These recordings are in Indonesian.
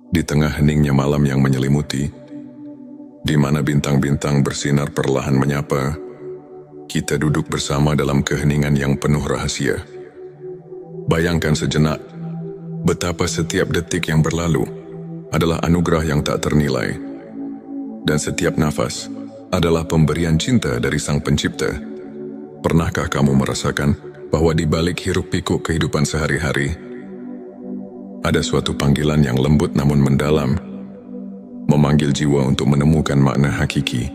Di tengah heningnya malam yang menyelimuti, di mana bintang-bintang bersinar perlahan menyapa, kita duduk bersama dalam keheningan yang penuh rahasia. Bayangkan sejenak, betapa setiap detik yang berlalu adalah anugerah yang tak ternilai, dan setiap nafas adalah pemberian cinta dari Sang Pencipta. Pernahkah kamu merasakan bahwa di balik hiruk-pikuk kehidupan sehari-hari, ada suatu panggilan yang lembut namun mendalam, memanggil jiwa untuk menemukan makna hakiki?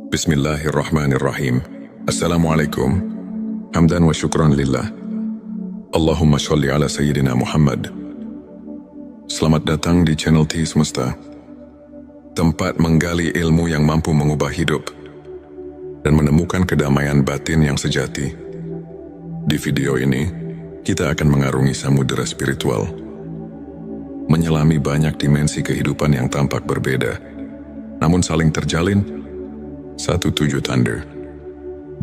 Bismillahirrahmanirrahim. Assalamualaikum. Hamdan wa syukran lillah. Allahumma sholli ala Sayyidina Muhammad. Selamat datang di channel T Semesta, tempat menggali ilmu yang mampu mengubah hidup dan menemukan kedamaian batin yang sejati. Di video ini, kita akan mengarungi samudera spiritual, menyelami banyak dimensi kehidupan yang tampak berbeda, namun saling terjalin satu tujuh tanda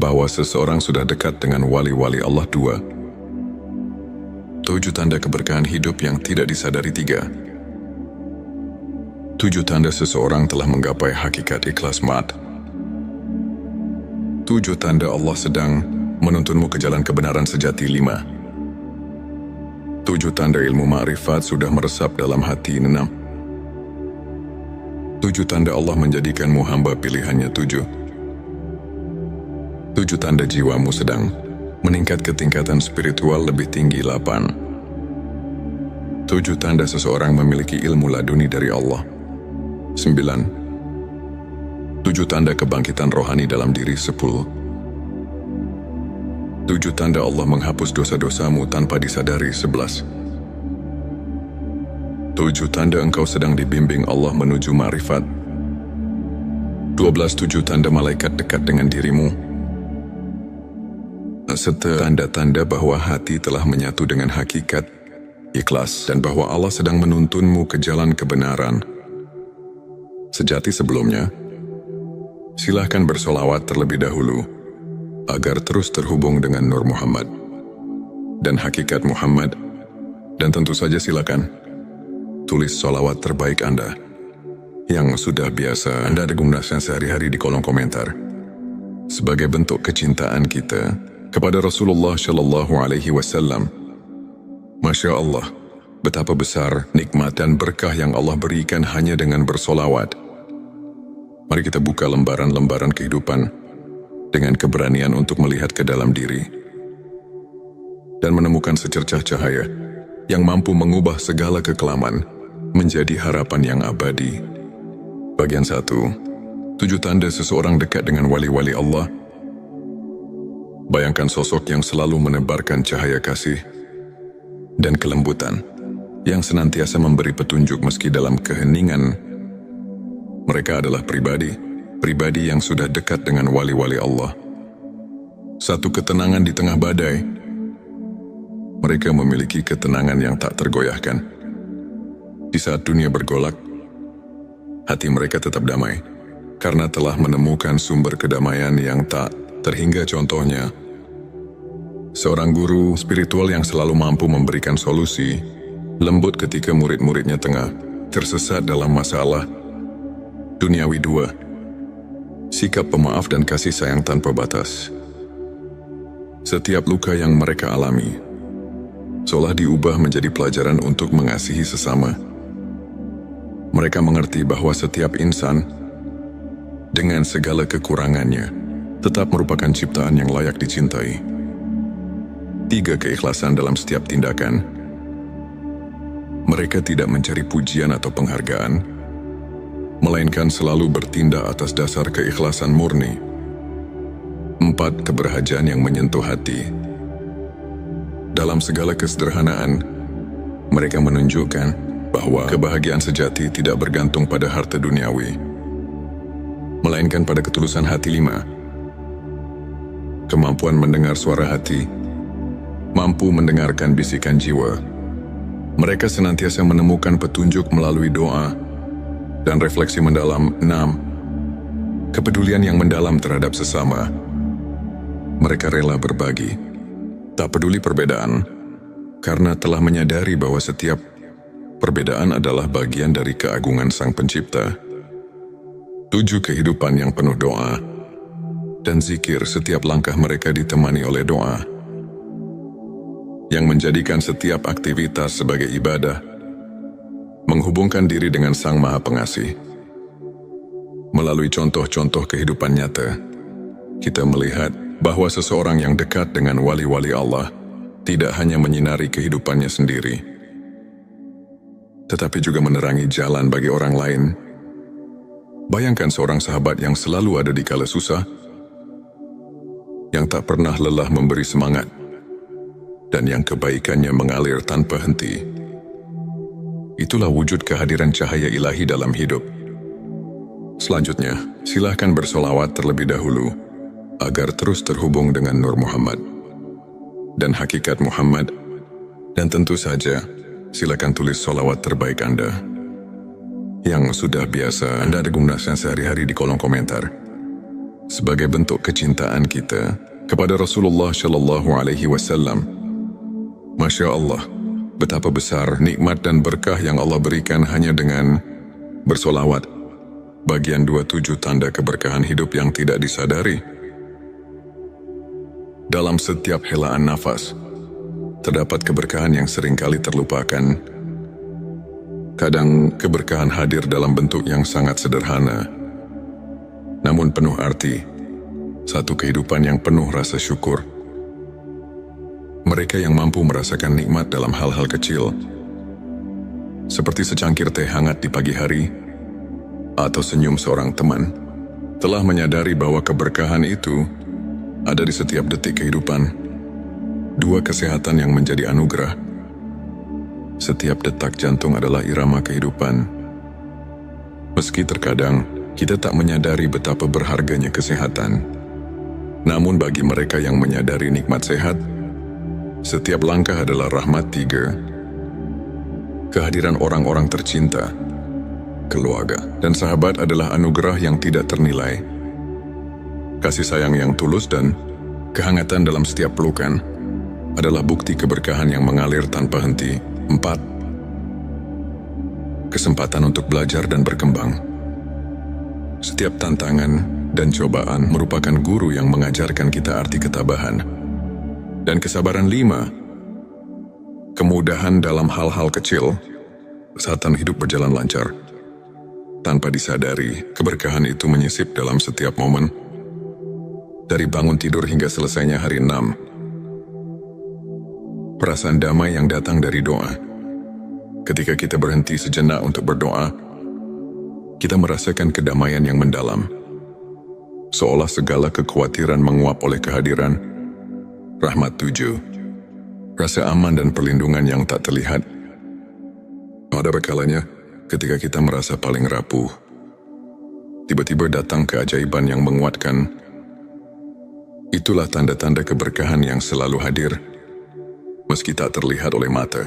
bahwa seseorang sudah dekat dengan wali-wali Allah. 2. 7 tanda keberkahan hidup yang tidak disadari. 3. 7 tanda seseorang telah menggapai hakikat ikhlas mat. 7 tanda Allah sedang menuntunmu ke jalan kebenaran sejati. 5. 7 tanda ilmu ma'rifat sudah meresap dalam hati. 6. 7 tanda Allah menjadikanmu hamba pilihannya. 7 tanda jiwamu sedang meningkat ke tingkatan spiritual lebih tinggi. 8. 7 tanda seseorang memiliki ilmu laduni dari Allah. 9. 7 tanda kebangkitan rohani dalam diri. 10. 7 tanda Allah menghapus dosa-dosamu tanpa disadari. 11. 7 tanda engkau sedang dibimbing Allah menuju ma'rifat. 12. 7 tanda malaikat dekat dengan dirimu, serta tanda-tanda bahwa hati telah menyatu dengan hakikat ikhlas dan bahwa Allah sedang menuntunmu ke jalan kebenaran sejati. Sebelumnya, silahkan bersolawat terlebih dahulu agar terus terhubung dengan Nur Muhammad dan hakikat Muhammad. Dan tentu saja silakan tulis solawat terbaik Anda yang sudah biasa Anda gunakan sehari-hari di kolom komentar sebagai bentuk kecintaan kita kepada Rasulullah Shallallahu Alaihi Wasallam. Masya Allah, betapa besar nikmat dan berkah yang Allah berikan hanya dengan bersolawat. Mari kita buka lembaran-lembaran kehidupan dengan keberanian untuk melihat ke dalam diri dan menemukan secercah cahaya yang mampu mengubah segala kekelaman menjadi harapan yang abadi. Bagian 1. 7 tanda seseorang dekat dengan wali-wali Allah. Bayangkan sosok yang selalu menebarkan cahaya kasih dan kelembutan, yang senantiasa memberi petunjuk meski dalam keheningan. Mereka adalah pribadi yang sudah dekat dengan wali-wali Allah. Satu ketenangan di tengah badai. Mereka memiliki ketenangan yang tak tergoyahkan. Di saat dunia bergolak, hati mereka tetap damai, karena telah menemukan sumber kedamaian yang tak terhingga. Contohnya, seorang guru spiritual yang selalu mampu memberikan solusi lembut ketika murid-muridnya tengah tersesat dalam masalah duniawi. 2. Sikap pemaaf dan kasih sayang tanpa batas. Setiap luka yang mereka alami seolah diubah menjadi pelajaran untuk mengasihi sesama. Mereka mengerti bahwa setiap insan, dengan segala kekurangannya, tetap merupakan ciptaan yang layak dicintai. 3. Keikhlasan dalam setiap tindakan. Mereka tidak mencari pujian atau penghargaan, melainkan selalu bertindak atas dasar keikhlasan murni. 4. Keberhajaan yang menyentuh hati. Dalam segala kesederhanaan, mereka menunjukkan bahwa kebahagiaan sejati tidak bergantung pada harta duniawi, melainkan pada ketulusan hati. 5. Kemampuan mendengar suara hati. Mampu mendengarkan bisikan jiwa. Mereka senantiasa menemukan petunjuk melalui doa dan refleksi mendalam. 6. Kepedulian yang mendalam terhadap sesama. Mereka rela berbagi, tak peduli perbedaan, karena telah menyadari bahwa setiap Perbedaan adalah bagian dari keagungan Sang Pencipta. 7 kehidupan yang penuh doa dan zikir, setiap langkah mereka ditemani oleh doa, yang menjadikan setiap aktivitas sebagai ibadah, menghubungkan diri dengan Sang Maha Pengasih. Melalui contoh-contoh kehidupan nyata, kita melihat bahwa seseorang yang dekat dengan wali-wali Allah tidak hanya menyinari kehidupannya sendiri, tetapi juga menerangi jalan bagi orang lain. Bayangkan seorang sahabat yang selalu ada di kala susah, yang tak pernah lelah memberi semangat, dan yang kebaikannya mengalir tanpa henti. Itulah wujud kehadiran cahaya ilahi dalam hidup. Selanjutnya, silahkan bersolawat terlebih dahulu, agar terus terhubung dengan Nur Muhammad dan hakikat Muhammad. Dan tentu saja, silakan tulis solawat terbaik Anda yang sudah biasa Anda gunakan sehari-hari di kolom komentar, sebagai bentuk kecintaan kita kepada Rasulullah Shallallahu Alaihi Wasallam. Masya Allah, betapa besar nikmat dan berkah yang Allah berikan hanya dengan bersolawat. Bagian 27 tanda keberkahan hidup yang tidak disadari. Dalam setiap helaan nafas, terdapat keberkahan yang seringkali terlupakan. Kadang keberkahan hadir dalam bentuk yang sangat sederhana, namun penuh arti. Satu kehidupan yang penuh rasa syukur. Mereka yang mampu merasakan nikmat dalam hal-hal kecil, seperti secangkir teh hangat di pagi hari, atau senyum seorang teman, telah menyadari bahwa keberkahan itu ada di setiap detik kehidupan. 2 kesehatan yang menjadi anugerah. Setiap detak jantung adalah irama kehidupan. Meski terkadang kita tak menyadari betapa berharganya kesehatan, namun bagi mereka yang menyadari nikmat sehat, setiap langkah adalah rahmat. 3. Kehadiran orang-orang tercinta, keluarga, dan sahabat adalah anugerah yang tidak ternilai. Kasih sayang yang tulus dan kehangatan dalam setiap pelukan adalah bukti keberkahan yang mengalir tanpa henti. 4. Kesempatan untuk belajar dan berkembang. Setiap tantangan dan cobaan merupakan guru yang mengajarkan kita arti ketabahan dan kesabaran. 5. Kemudahan dalam hal-hal kecil saat hidup berjalan lancar. Tanpa disadari, keberkahan itu menyisip dalam setiap momen, dari bangun tidur hingga selesainya hari. 6. Perasaan damai yang datang dari doa. Ketika kita berhenti sejenak untuk berdoa, kita merasakan kedamaian yang mendalam, seolah segala kekhawatiran menguap oleh kehadiran rahmat. 7. Rasa aman dan perlindungan yang tak terlihat. Ada kalanya ketika kita merasa paling rapuh, tiba-tiba datang keajaiban yang menguatkan. Itulah tanda-tanda keberkahan yang selalu hadir, meski tak terlihat oleh mata.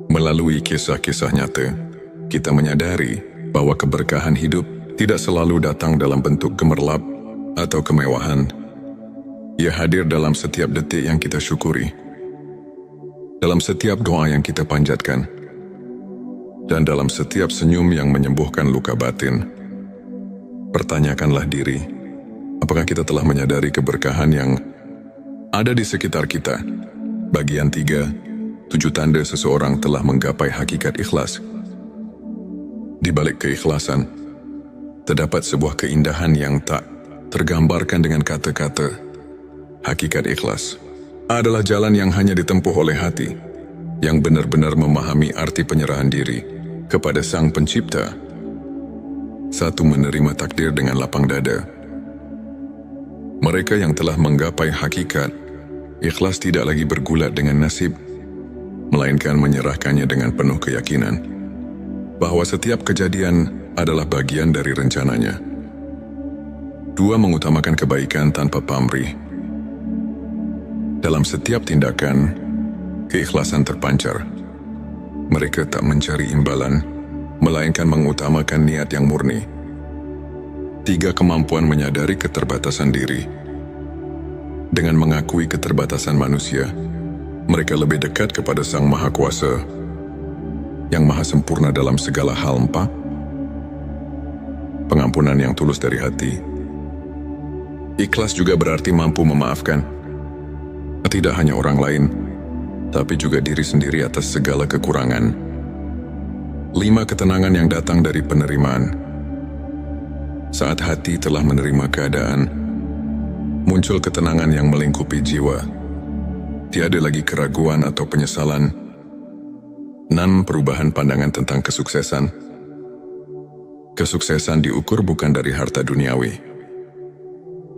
Melalui kisah-kisah nyata, kita menyadari bahwa keberkahan hidup tidak selalu datang dalam bentuk gemerlap atau kemewahan. Ia hadir dalam setiap detik yang kita syukuri, dalam setiap doa yang kita panjatkan, dan dalam setiap senyum yang menyembuhkan luka batin. Pertanyakanlah diri, apakah kita telah menyadari keberkahan yang ada di sekitar kita? Bagian 3, 7 tanda seseorang telah menggapai hakikat ikhlas. Di balik keikhlasan, terdapat sebuah keindahan yang tak tergambarkan dengan kata-kata. Hakikat ikhlas adalah jalan yang hanya ditempuh oleh hati, yang benar-benar memahami arti penyerahan diri kepada Sang Pencipta. 1. Menerima takdir dengan lapang dada. Mereka yang telah menggapai hakikat ikhlas tidak lagi bergulat dengan nasib, melainkan menyerahkannya dengan penuh keyakinan bahwa setiap kejadian adalah bagian dari rencananya. 2. Mengutamakan kebaikan tanpa pamrih. Dalam setiap tindakan, keikhlasan terpancar. Mereka tak mencari imbalan, melainkan mengutamakan niat yang murni. 3. Kemampuan menyadari keterbatasan diri. Dengan mengakui keterbatasan manusia, mereka lebih dekat kepada Sang Maha Kuasa. yang maha sempurna dalam segala hal. 4. Pengampunan yang tulus dari hati. Ikhlas juga berarti mampu memaafkan, tidak hanya orang lain, tapi juga diri sendiri atas segala kekurangan. 5. Ketenangan yang datang dari penerimaan. Saat hati telah menerima keadaan, muncul ketenangan yang melingkupi jiwa. Tiada lagi keraguan atau penyesalan. 6. Perubahan pandangan tentang kesuksesan. Kesuksesan diukur bukan dari harta duniawi,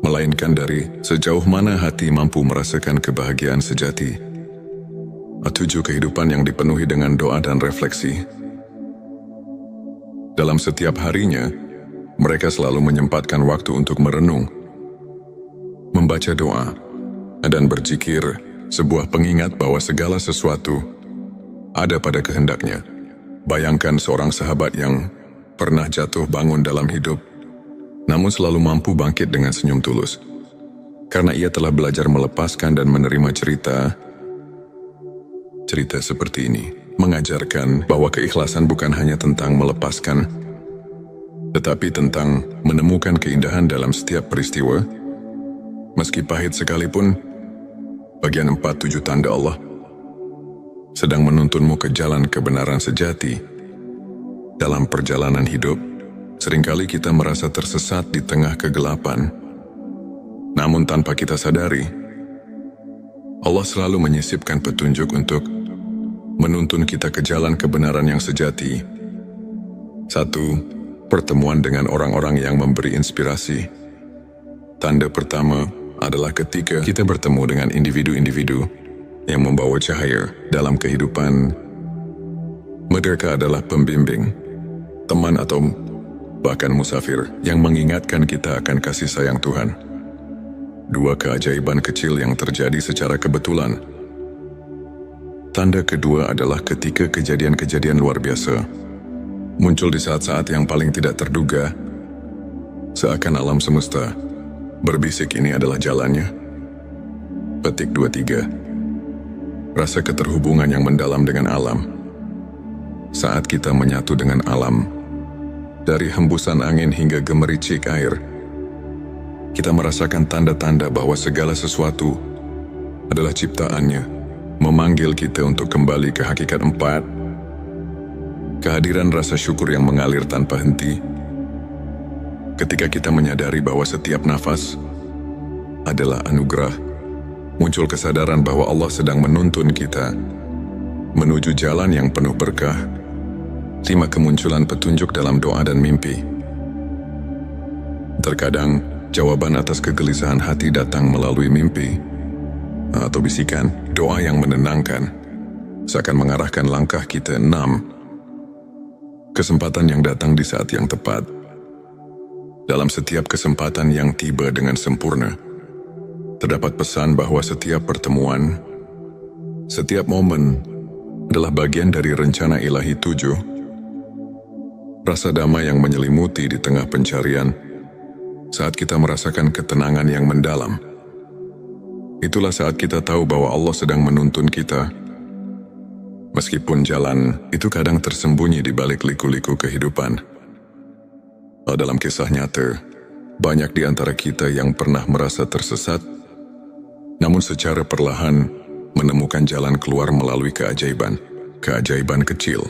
melainkan dari sejauh mana hati mampu merasakan kebahagiaan sejati. 7. Kehidupan yang dipenuhi dengan doa dan refleksi. Dalam setiap harinya, mereka selalu menyempatkan waktu untuk merenung, membaca doa, dan berzikir, sebuah pengingat bahwa segala sesuatu ada pada kehendaknya. Bayangkan seorang sahabat yang pernah jatuh bangun dalam hidup, namun selalu mampu bangkit dengan senyum tulus. Karena ia telah belajar melepaskan dan menerima cerita seperti ini. Mengajarkan bahwa keikhlasan bukan hanya tentang melepaskan, tetapi tentang menemukan keindahan dalam setiap peristiwa. Meski pahit sekalipun. Bagian 4. 7 tanda Allah sedang menuntunmu ke jalan kebenaran sejati. Dalam perjalanan hidup, seringkali kita merasa tersesat di tengah kegelapan. Namun tanpa kita sadari, Allah selalu menyisipkan petunjuk untuk menuntun kita ke jalan kebenaran yang sejati. 1. Pertemuan dengan orang-orang yang memberi inspirasi. Tanda pertama adalah ketika kita bertemu dengan individu-individu yang membawa cahaya dalam kehidupan. Mereka adalah pembimbing, teman atau bahkan musafir yang mengingatkan kita akan kasih sayang Tuhan. 2. Keajaiban kecil yang terjadi secara kebetulan. Tanda kedua adalah ketika kejadian-kejadian luar biasa muncul di saat-saat yang paling tidak terduga, seakan alam semesta berbisik ini adalah jalannya. Petik 23. Rasa keterhubungan yang mendalam dengan alam. Saat kita menyatu dengan alam, dari hembusan angin hingga gemericik air, kita merasakan tanda-tanda bahwa segala sesuatu adalah ciptaannya, memanggil kita untuk kembali ke hakikat. 4. Kehadiran rasa syukur yang mengalir tanpa henti. Ketika kita menyadari bahwa setiap nafas adalah anugerah, muncul kesadaran bahwa Allah sedang menuntun kita menuju jalan yang penuh berkah. 5. Kemunculan petunjuk dalam doa dan mimpi. Terkadang, jawaban atas kegelisahan hati datang melalui mimpi atau bisikan doa yang menenangkan, seakan mengarahkan langkah kita. 6. Kesempatan yang datang di saat yang tepat. Dalam setiap kesempatan yang tiba dengan sempurna, terdapat pesan bahwa setiap pertemuan, setiap momen adalah bagian dari rencana ilahi. 7. Rasa damai yang menyelimuti di tengah pencarian. Saat kita merasakan ketenangan yang mendalam, itulah saat kita tahu bahwa Allah sedang menuntun kita. Meskipun jalan itu kadang tersembunyi di balik liku-liku kehidupan. Dalam kisah nyata, banyak di antara kita yang pernah merasa tersesat, namun secara perlahan menemukan jalan keluar melalui keajaiban kecil.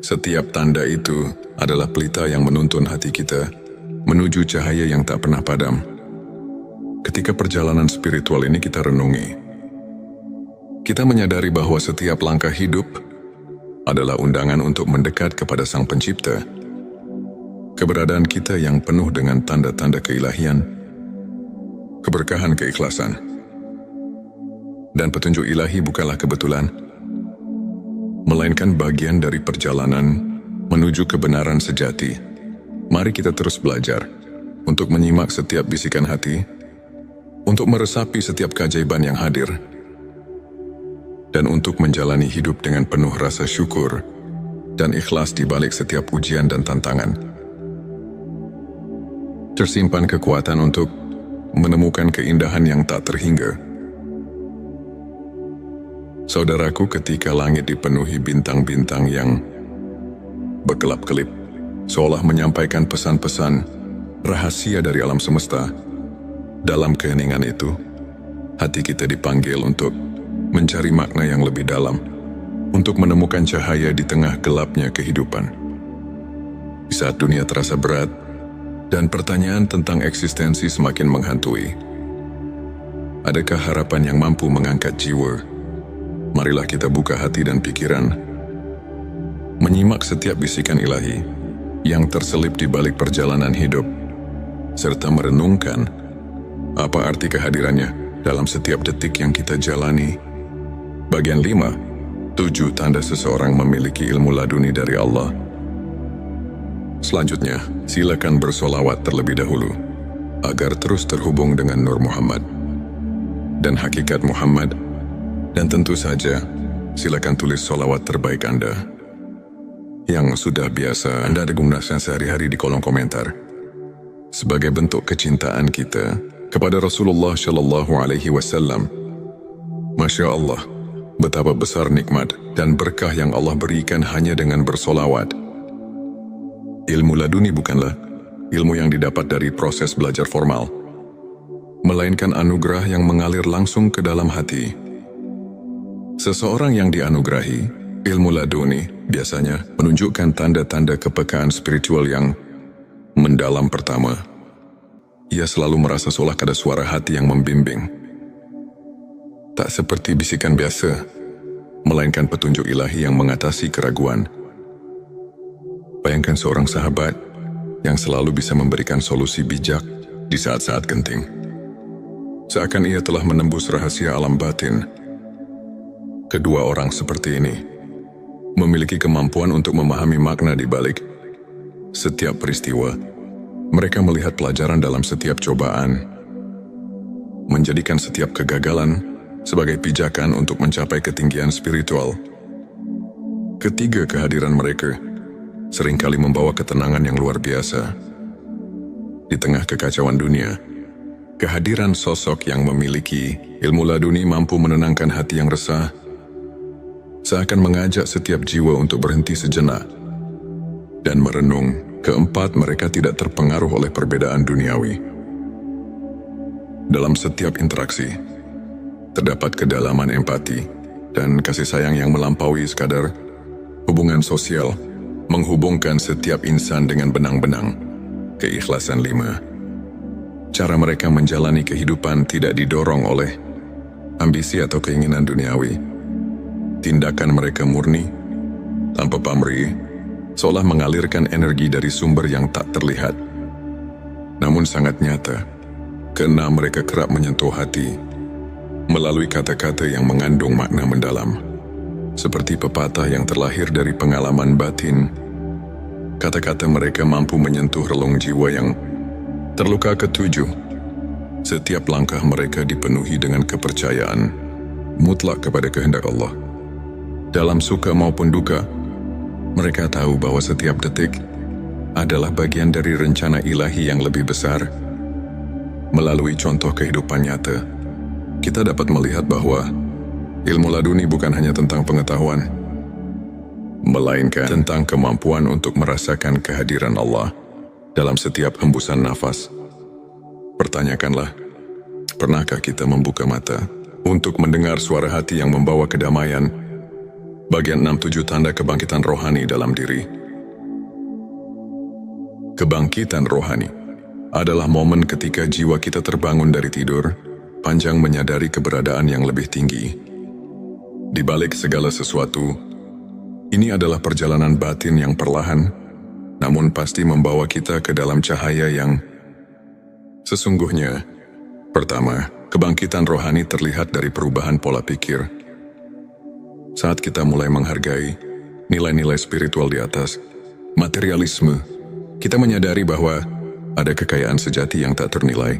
Setiap tanda itu adalah pelita yang menuntun hati kita menuju cahaya yang tak pernah padam. Ketika perjalanan spiritual ini kita renungi, kita menyadari bahwa setiap langkah hidup adalah undangan untuk mendekat kepada Sang Pencipta. Keberadaan kita yang penuh dengan tanda-tanda keilahian, keberkahan, keikhlasan, dan petunjuk ilahi bukanlah kebetulan, melainkan bagian dari perjalanan menuju kebenaran sejati. Mari kita terus belajar untuk menyimak setiap bisikan hati, untuk meresapi setiap keajaiban yang hadir, dan untuk menjalani hidup dengan penuh rasa syukur dan ikhlas di balik setiap ujian dan tantangan. Tersimpan kekuatan untuk menemukan keindahan yang tak terhingga. Saudaraku, ketika langit dipenuhi bintang-bintang yang berkelap-kelip, seolah menyampaikan pesan-pesan rahasia dari alam semesta. Dalam keheningan itu, hati kita dipanggil untuk mencari makna yang lebih dalam, untuk menemukan cahaya di tengah gelapnya kehidupan. Di saat dunia terasa berat, dan pertanyaan tentang eksistensi semakin menghantui, adakah harapan yang mampu mengangkat jiwa? Marilah kita buka hati dan pikiran, menyimak setiap bisikan ilahi yang terselip di balik perjalanan hidup, serta merenungkan apa arti kehadirannya dalam setiap detik yang kita jalani. Bagian 5, 7 tanda seseorang memiliki ilmu laduni dari Allah. Selanjutnya, silakan bersolawat terlebih dahulu, agar terus terhubung dengan Nur Muhammad dan hakikat Muhammad. Dan tentu saja, silakan tulis solawat terbaik Anda yang sudah biasa Anda gunakan sehari-hari di kolom komentar, sebagai bentuk kecintaan kita kepada Rasulullah Shallallahu Alaihi Wasallam. Masya Allah, betapa besar nikmat dan berkah yang Allah berikan hanya dengan bersolawat. Ilmu laduni bukanlah ilmu yang didapat dari proses belajar formal, melainkan anugerah yang mengalir langsung ke dalam hati. Seseorang yang dianugerahi ilmu laduni biasanya menunjukkan tanda-tanda kepekaan spiritual yang mendalam. Pertama, ia selalu merasa seolah ada suara hati yang membimbing. Tak seperti bisikan biasa, melainkan petunjuk ilahi yang mengatasi keraguan. Bayangkan seorang sahabat yang selalu bisa memberikan solusi bijak di saat-saat genting. Seakan ia telah menembus rahasia alam batin. Kedua orang seperti ini memiliki kemampuan untuk memahami makna di balik setiap peristiwa. Mereka melihat pelajaran dalam setiap cobaan, menjadikan setiap kegagalan sebagai pijakan untuk mencapai ketinggian spiritual. Ketiga, kehadiran mereka seringkali membawa ketenangan yang luar biasa. Di tengah kekacauan dunia, kehadiran sosok yang memiliki ilmu laduni mampu menenangkan hati yang resah, seakan mengajak setiap jiwa untuk berhenti sejenak dan merenung. Keempat, mereka tidak terpengaruh oleh perbedaan duniawi. Dalam setiap interaksi, terdapat kedalaman empati dan kasih sayang yang melampaui sekadar hubungan sosial, menghubungkan setiap insan dengan benang-benang keikhlasan. 5, cara mereka menjalani kehidupan tidak didorong oleh ambisi atau keinginan duniawi. Tindakan mereka murni, tanpa pamrih, seolah mengalirkan energi dari sumber yang tak terlihat, namun sangat nyata. Keenam, mereka kerap menyentuh hati melalui kata-kata yang mengandung makna mendalam, seperti pepatah yang terlahir dari pengalaman batin. Kata-kata mereka mampu menyentuh relung jiwa yang terluka. Ketujuh, setiap langkah mereka dipenuhi dengan kepercayaan mutlak kepada kehendak Allah. Dalam suka maupun duka, mereka tahu bahwa setiap detik adalah bagian dari rencana ilahi yang lebih besar. Melalui contoh kehidupan nyata, kita dapat melihat bahwa ilmu laduni bukan hanya tentang pengetahuan, melainkan tentang kemampuan untuk merasakan kehadiran Allah dalam setiap hembusan nafas. Pertanyakanlah, pernahkah kita membuka mata untuk mendengar suara hati yang membawa kedamaian? Bagian 6-7 tanda kebangkitan rohani dalam diri. Kebangkitan rohani adalah momen ketika jiwa kita terbangun dari tidur panjang menyadari keberadaan yang lebih tinggi. Di balik segala sesuatu, ini adalah perjalanan batin yang perlahan, namun pasti membawa kita ke dalam cahaya yang sesungguhnya. Pertama, kebangkitan rohani terlihat dari perubahan pola pikir. Saat kita mulai menghargai nilai-nilai spiritual di atas materialisme, kita menyadari bahwa ada kekayaan sejati yang tak ternilai,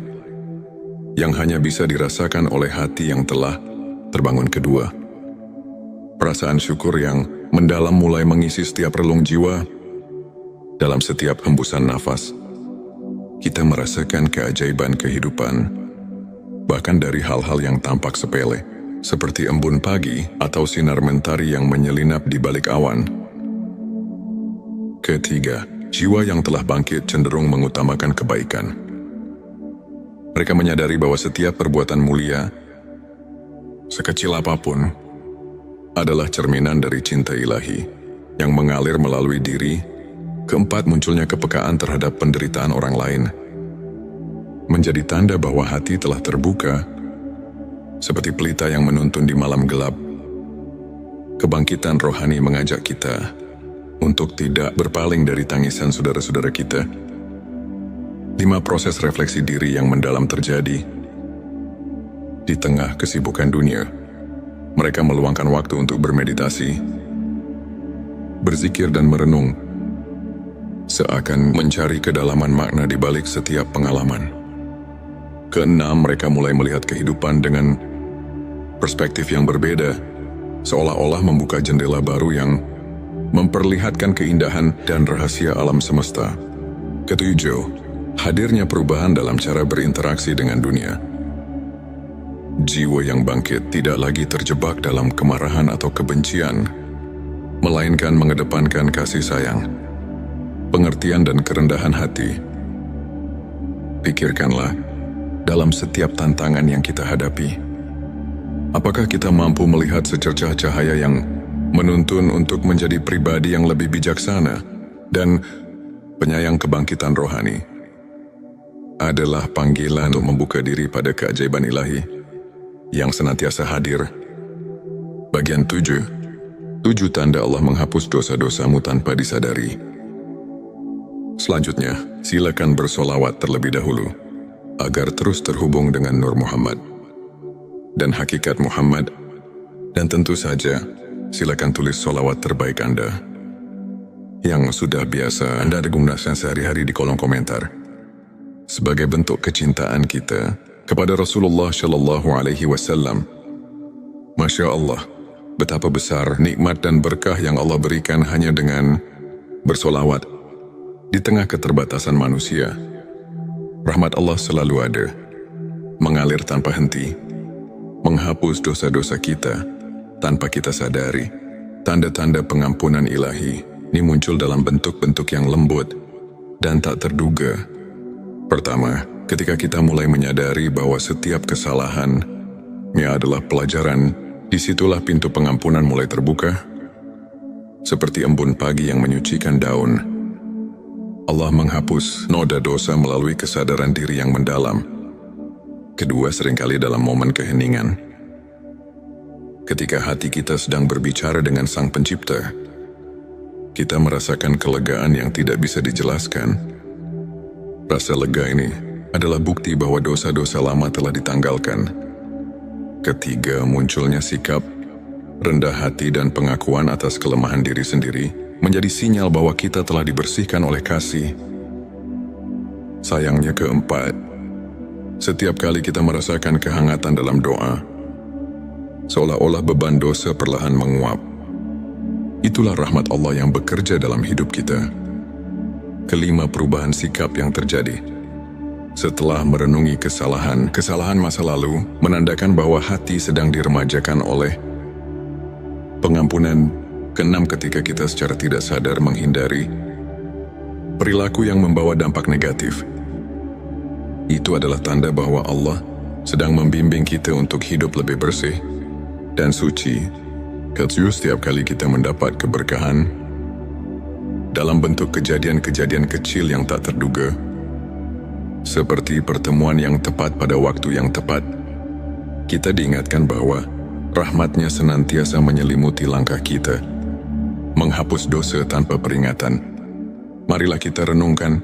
yang hanya bisa dirasakan oleh hati yang telah terbangun. Kedua, perasaan syukur yang mendalam mulai mengisi setiap relung jiwa. Dalam setiap hembusan nafas, kita merasakan keajaiban kehidupan, bahkan dari hal-hal yang tampak sepele, seperti embun pagi atau sinar mentari yang menyelinap di balik awan. Ketiga, jiwa yang telah bangkit cenderung mengutamakan kebaikan. Mereka menyadari bahwa setiap perbuatan mulia, sekecil apapun, adalah cerminan dari cinta ilahi yang mengalir melalui diri. Keempat, munculnya kepekaan terhadap penderitaan orang lain menjadi tanda bahwa hati telah terbuka, seperti pelita yang menuntun di malam gelap. Kebangkitan rohani mengajak kita untuk tidak berpaling dari tangisan saudara-saudara kita. 5. Proses refleksi diri yang mendalam terjadi. Di tengah kesibukan dunia, mereka meluangkan waktu untuk bermeditasi, berzikir dan merenung, seakan mencari kedalaman makna di balik setiap pengalaman. Keenam, mereka mulai melihat kehidupan dengan perspektif yang berbeda, seolah-olah membuka jendela baru yang memperlihatkan keindahan dan rahasia alam semesta. Ketujuh, hadirnya perubahan dalam cara berinteraksi dengan dunia. Jiwa yang bangkit tidak lagi terjebak dalam kemarahan atau kebencian, melainkan mengedepankan kasih sayang, pengertian dan kerendahan hati. Pikirkanlah, dalam setiap tantangan yang kita hadapi, apakah kita mampu melihat secercah cahaya yang menuntun untuk menjadi pribadi yang lebih bijaksana dan penyayang? Kebangkitan rohani adalah panggilan untuk membuka diri pada keajaiban ilahi yang senantiasa hadir. Bagian 7. 7 tanda Allah menghapus dosa-dosamu tanpa disadari. Selanjutnya, silakan bersolawat terlebih dahulu agar terus terhubung dengan Nur Muhammad dan hakikat Muhammad. Dan tentu saja, silakan tulis solawat terbaik Anda yang sudah biasa Anda gunakan sehari-hari di kolom komentar, sebagai bentuk kecintaan kita kepada Rasulullah Shallallahu Alaihi Wasallam. Masya Allah, betapa besar nikmat dan berkah yang Allah berikan hanya dengan bersolawat di tengah keterbatasan manusia. Rahmat Allah selalu ada, mengalir tanpa henti, menghapus dosa-dosa kita tanpa kita sadari. Tanda-tanda pengampunan ilahi ini muncul dalam bentuk-bentuk yang lembut dan tak terduga. Pertama, ketika kita mulai menyadari bahwa setiap kesalahannya adalah pelajaran, disitulah pintu pengampunan mulai terbuka. Seperti embun pagi yang menyucikan daun, Allah menghapus noda dosa melalui kesadaran diri yang mendalam. Kedua, seringkali dalam momen keheningan, ketika hati kita sedang berbicara dengan Sang Pencipta, kita merasakan kelegaan yang tidak bisa dijelaskan. Rasa lega ini adalah bukti bahwa dosa-dosa lama telah ditanggalkan. Ketiga, munculnya sikap rendah hati dan pengakuan atas kelemahan diri sendiri menjadi sinyal bahwa kita telah dibersihkan oleh kasih. Sayangnya, keempat, setiap kali kita merasakan kehangatan dalam doa, seolah-olah beban dosa perlahan menguap. Itulah rahmat Allah yang bekerja dalam hidup kita. Kelima, perubahan sikap yang terjadi setelah merenungi kesalahan masa lalu menandakan bahwa hati sedang diremajakan oleh pengampunan. Keenam, ketika kita secara tidak sadar menghindari perilaku yang membawa dampak negatif, itu adalah tanda bahwa Allah sedang membimbing kita untuk hidup lebih bersih dan suci. Ketujuh, setiap kali kita mendapat keberkahan dalam bentuk kejadian-kejadian kecil yang tak terduga, seperti pertemuan yang tepat pada waktu yang tepat, kita diingatkan bahwa rahmat-Nya senantiasa menyelimuti langkah kita, menghapus dosa tanpa peringatan. Marilah kita renungkan,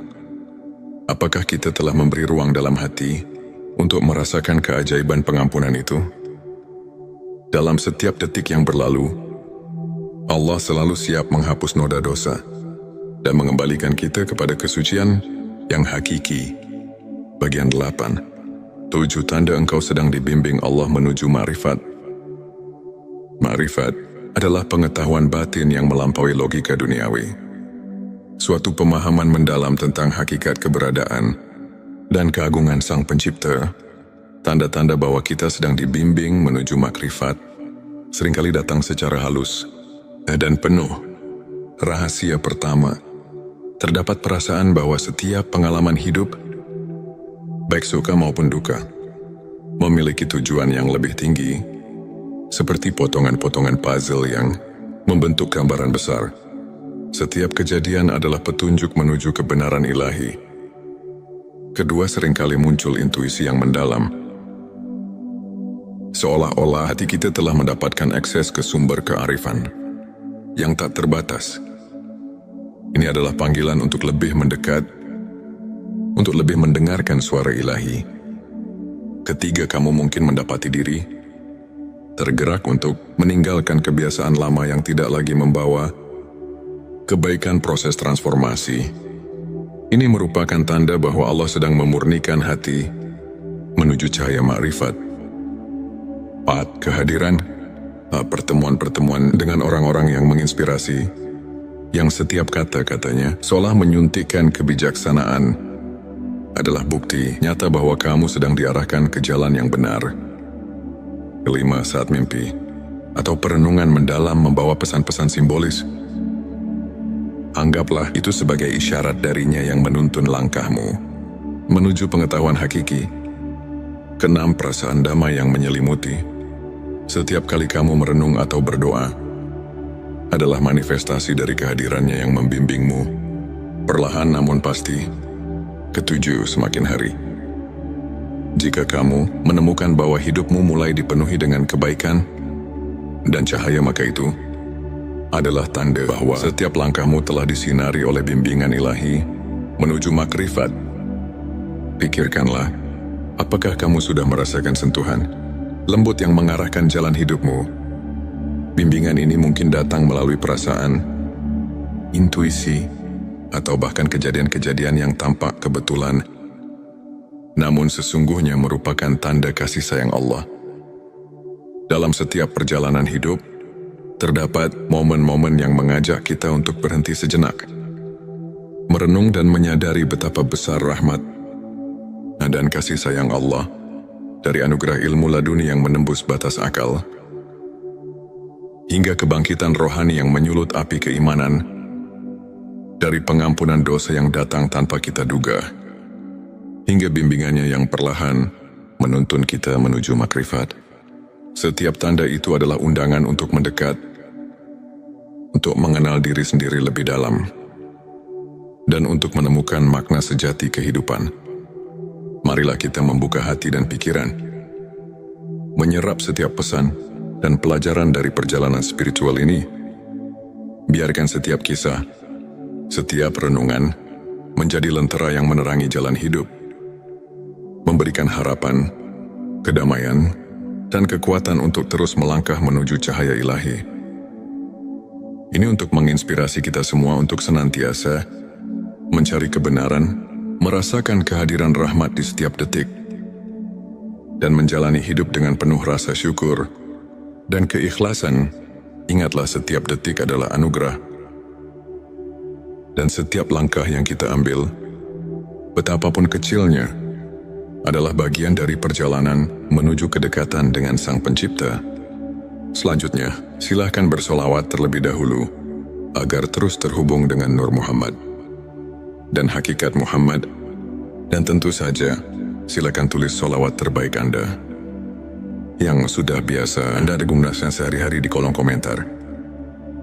apakah kita telah memberi ruang dalam hati untuk merasakan keajaiban pengampunan itu? Dalam setiap detik yang berlalu, Allah selalu siap menghapus noda dosa dan mengembalikan kita kepada kesucian yang hakiki. Bagian 8. 7 tanda engkau sedang dibimbing Allah menuju ma'rifat. Ma'rifat adalah pengetahuan batin yang melampaui logika duniawi. Suatu pemahaman mendalam tentang hakikat keberadaan dan keagungan Sang Pencipta. Tanda-tanda bahwa kita sedang dibimbing menuju makrifat seringkali datang secara halus dan penuh rahasia. Pertama, terdapat perasaan bahwa setiap pengalaman hidup, baik suka maupun duka, memiliki tujuan yang lebih tinggi, seperti potongan-potongan puzzle yang membentuk gambaran besar. Setiap kejadian adalah petunjuk menuju kebenaran ilahi. Kedua, seringkali muncul intuisi yang mendalam. Seolah-olah hati kita telah mendapatkan akses ke sumber kearifan yang tak terbatas. Ini adalah panggilan untuk lebih mendekat, untuk lebih mendengarkan suara ilahi. Ketiga, kamu mungkin mendapati diri tergerak untuk meninggalkan kebiasaan lama yang tidak lagi membawa kebaikan. Proses transformasi ini merupakan tanda bahwa Allah sedang memurnikan hati menuju cahaya ma'rifat. 4. Kehadiran pertemuan-pertemuan dengan orang-orang yang menginspirasi, yang setiap kata-katanya seolah menyuntikkan kebijaksanaan, adalah bukti nyata bahwa kamu sedang diarahkan ke jalan yang benar. 5. Saat mimpi atau perenungan mendalam membawa pesan-pesan simbolis, anggaplah itu sebagai isyarat darinya yang menuntun langkahmu menuju pengetahuan hakiki. 6. Perasaan damai yang menyelimuti setiap kali kamu merenung atau berdoa adalah manifestasi dari kehadirannya yang membimbingmu, perlahan namun pasti. 7. Semakin hari, jika kamu menemukan bahwa hidupmu mulai dipenuhi dengan kebaikan dan cahaya, maka itu adalah tanda bahwa setiap langkahmu telah disinari oleh bimbingan ilahi menuju makrifat. Pikirkanlah, apakah kamu sudah merasakan sentuhan lembut yang mengarahkan jalan hidupmu? Bimbingan ini mungkin datang melalui perasaan, intuisi, atau bahkan kejadian-kejadian yang tampak kebetulan, namun sesungguhnya merupakan tanda kasih sayang Allah. Dalam setiap perjalanan hidup, terdapat momen-momen yang mengajak kita untuk berhenti sejenak, merenung dan menyadari betapa besar rahmat dan kasih sayang Allah, dari anugerah ilmu laduni yang menembus batas akal, hingga kebangkitan rohani yang menyulut api keimanan, dari pengampunan dosa yang datang tanpa kita duga, hingga bimbingannya yang perlahan menuntun kita menuju makrifat. Setiap tanda itu adalah undangan untuk mendekat, untuk mengenal diri sendiri lebih dalam, dan untuk menemukan makna sejati kehidupan. Marilah kita membuka hati dan pikiran, menyerap setiap pesan dan pelajaran dari perjalanan spiritual ini. Biarkan setiap kisah, setiap renungan menjadi lentera yang menerangi jalan hidup, memberikan harapan, kedamaian, dan kekuatan untuk terus melangkah menuju cahaya ilahi. Ini untuk menginspirasi kita semua untuk senantiasa mencari kebenaran, merasakan kehadiran rahmat di setiap detik, dan menjalani hidup dengan penuh rasa syukur dan keikhlasan. Ingatlah, setiap detik adalah anugerah, dan setiap langkah yang kita ambil, betapapun kecilnya, adalah bagian dari perjalanan menuju kedekatan dengan Sang Pencipta. Selanjutnya, silakan bersolawat terlebih dahulu agar terus terhubung dengan Nur Muhammad dan hakikat Muhammad, dan tentu saja silakan tulis solawat terbaik Anda yang sudah biasa Anda gunakan sehari-hari di kolom komentar,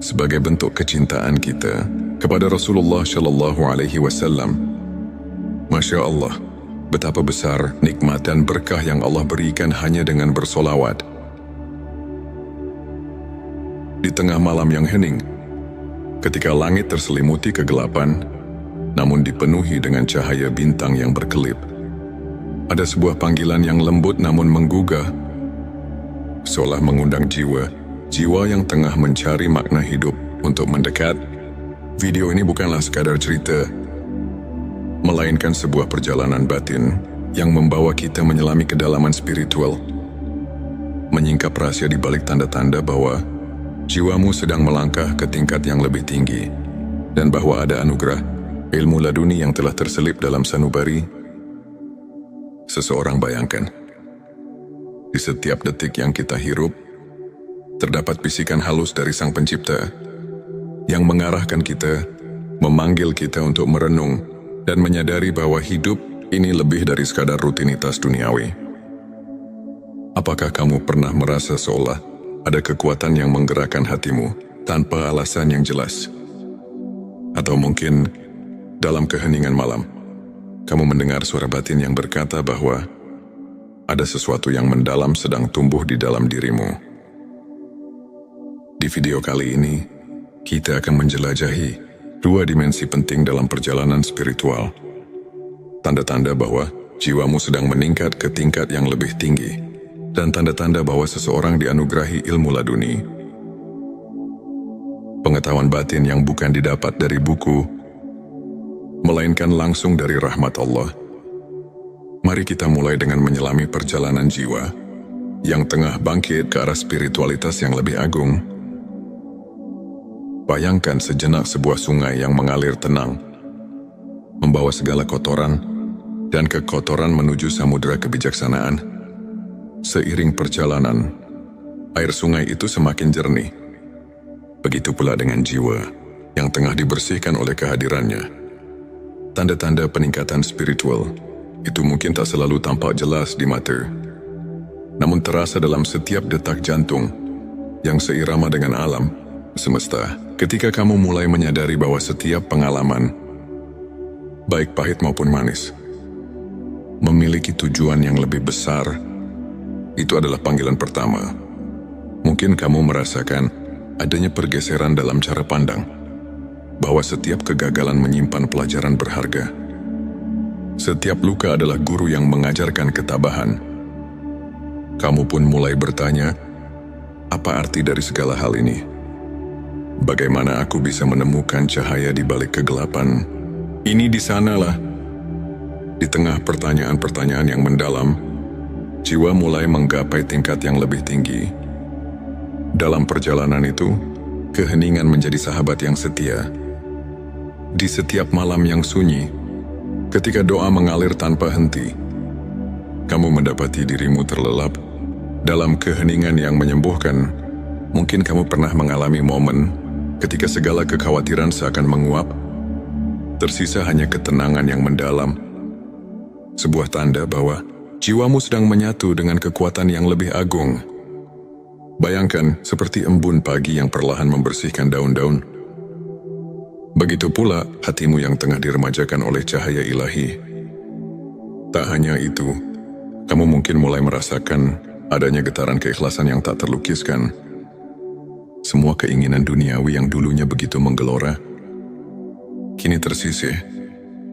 sebagai bentuk kecintaan kita kepada Rasulullah Shallallahu Alaihi Wasallam. Masya Allah, betapa besar nikmat dan berkah yang Allah berikan hanya dengan bersolawat. Di tengah malam yang hening, ketika langit terselimuti kegelapan, namun dipenuhi dengan cahaya bintang yang berkelip, ada sebuah panggilan yang lembut namun menggugah, seolah mengundang jiwa yang tengah mencari makna hidup untuk mendekat. Video ini bukanlah sekadar cerita, melainkan sebuah perjalanan batin yang membawa kita menyelami kedalaman spiritual, menyingkap rahasia di balik tanda-tanda bahwa jiwamu sedang melangkah ke tingkat yang lebih tinggi, dan bahwa ada anugerah ilmu laduni yang telah terselip dalam sanubari seseorang. Bayangkan, di setiap detik yang kita hirup, terdapat bisikan halus dari Sang Pencipta yang mengarahkan kita memanggil kita untuk merenung dan menyadari bahwa hidup ini lebih dari sekadar rutinitas duniawi. Apakah kamu pernah merasa seolah ada kekuatan yang menggerakkan hatimu tanpa alasan yang jelas? Atau mungkin dalam keheningan malam, kamu mendengar suara batin yang berkata bahwa ada sesuatu yang mendalam sedang tumbuh di dalam dirimu. Di video kali ini, kita akan menjelajahi dua dimensi penting dalam perjalanan spiritual. Tanda-tanda bahwa jiwamu sedang meningkat ke tingkat yang lebih tinggi, dan tanda-tanda bahwa seseorang dianugerahi ilmu laduni. Pengetahuan batin yang bukan didapat dari buku, melainkan langsung dari rahmat Allah. Mari kita mulai dengan menyelami perjalanan jiwa yang tengah bangkit ke arah spiritualitas yang lebih agung. Bayangkan sejenak sebuah sungai yang mengalir tenang, membawa segala kotoran dan kekotoran menuju samudera kebijaksanaan. Seiring perjalanan, air sungai itu semakin jernih. Begitu pula dengan jiwa yang tengah dibersihkan oleh kehadirannya. Tanda-tanda peningkatan spiritual itu mungkin tak selalu tampak jelas di mata, namun terasa dalam setiap detak jantung yang seirama dengan alam semesta. Ketika kamu mulai menyadari bahwa setiap pengalaman, baik pahit maupun manis, memiliki tujuan yang lebih besar, itu adalah panggilan pertama. Mungkin kamu merasakan adanya pergeseran dalam cara pandang, bahwa setiap kegagalan menyimpan pelajaran berharga. Setiap luka adalah guru yang mengajarkan ketabahan. Kamu pun mulai bertanya, apa arti dari segala hal ini? Bagaimana aku bisa menemukan cahaya di balik kegelapan? Ini di sanalah. Di tengah pertanyaan-pertanyaan yang mendalam, jiwa mulai menggapai tingkat yang lebih tinggi. Dalam perjalanan itu, keheningan menjadi sahabat yang setia. Di setiap malam yang sunyi, ketika doa mengalir tanpa henti, kamu mendapati dirimu terlelap dalam keheningan yang menyembuhkan. Mungkin kamu pernah mengalami momen ketika segala kekhawatiran seakan menguap, tersisa hanya ketenangan yang mendalam. Sebuah tanda bahwa jiwamu sedang menyatu dengan kekuatan yang lebih agung. Bayangkan seperti embun pagi yang perlahan membersihkan daun-daun. Begitu pula hatimu yang tengah diremajakan oleh cahaya ilahi. Tak hanya itu, kamu mungkin mulai merasakan adanya getaran keikhlasan yang tak terlukiskan. Semua keinginan duniawi yang dulunya begitu menggelora, kini tersisih,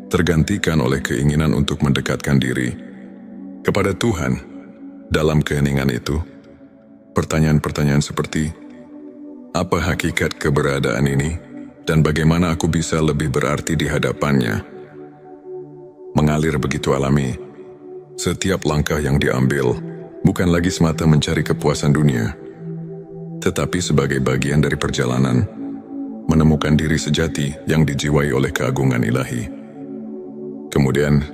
tergantikan oleh keinginan untuk mendekatkan diri kepada Tuhan. Dalam keheningan itu, pertanyaan-pertanyaan seperti, apa hakikat keberadaan ini dan bagaimana aku bisa lebih berarti di hadapannya, mengalir begitu alami. Setiap langkah yang diambil bukan lagi semata mencari kepuasan dunia, tetapi sebagai bagian dari perjalanan menemukan diri sejati yang dijiwai oleh keagungan ilahi. Kemudian,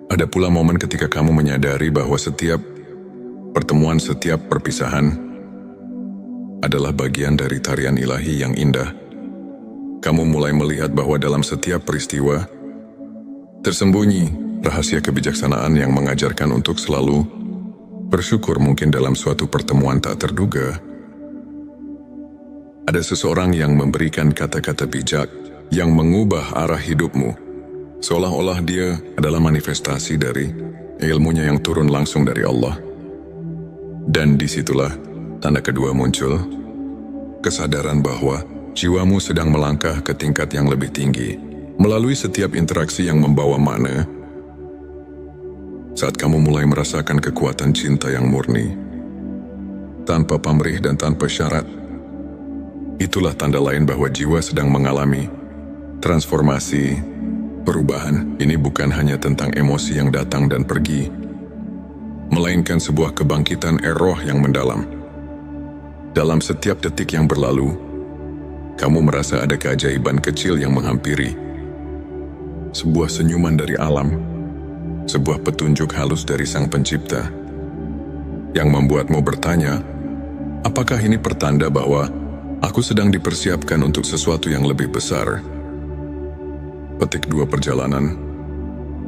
ada pula momen ketika kamu menyadari bahwa setiap pertemuan, setiap perpisahan adalah bagian dari tarian ilahi yang indah. Kamu mulai melihat bahwa dalam setiap peristiwa tersembunyi rahasia kebijaksanaan yang mengajarkan untuk selalu bersyukur. Mungkin dalam suatu pertemuan tak terduga, ada seseorang yang memberikan kata-kata bijak yang mengubah arah hidupmu, seolah-olah dia adalah manifestasi dari ilmunya yang turun langsung dari Allah. Dan disitulah tanda kedua muncul, kesadaran bahwa jiwamu sedang melangkah ke tingkat yang lebih tinggi melalui setiap interaksi yang membawa makna. Saat kamu mulai merasakan kekuatan cinta yang murni, tanpa pamrih dan tanpa syarat, itulah tanda lain bahwa jiwa sedang mengalami transformasi, perubahan. Ini bukan hanya tentang emosi yang datang dan pergi, melainkan sebuah kebangkitan roh yang mendalam. Dalam setiap detik yang berlalu, kamu merasa ada keajaiban kecil yang menghampiri. Sebuah senyuman dari alam, sebuah petunjuk halus dari Sang Pencipta, yang membuatmu bertanya, apakah ini pertanda bahwa aku sedang dipersiapkan untuk sesuatu yang lebih besar? petik 2 perjalanan.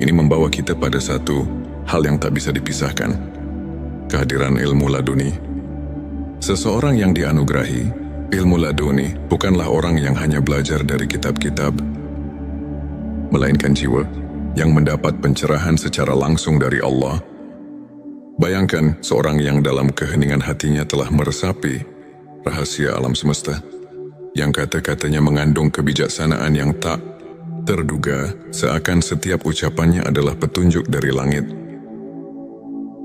Ini membawa kita pada satu hal yang tak bisa dipisahkan. Kehadiran ilmu laduni. Seseorang yang dianugerahi ilmu laduni bukanlah orang yang hanya belajar dari kitab-kitab, melainkan jiwa yang mendapat pencerahan secara langsung dari Allah. Bayangkan seorang yang dalam keheningan hatinya telah meresapi rahasia alam semesta, yang kata-katanya mengandung kebijaksanaan yang tak terduga, seakan setiap ucapannya adalah petunjuk dari langit.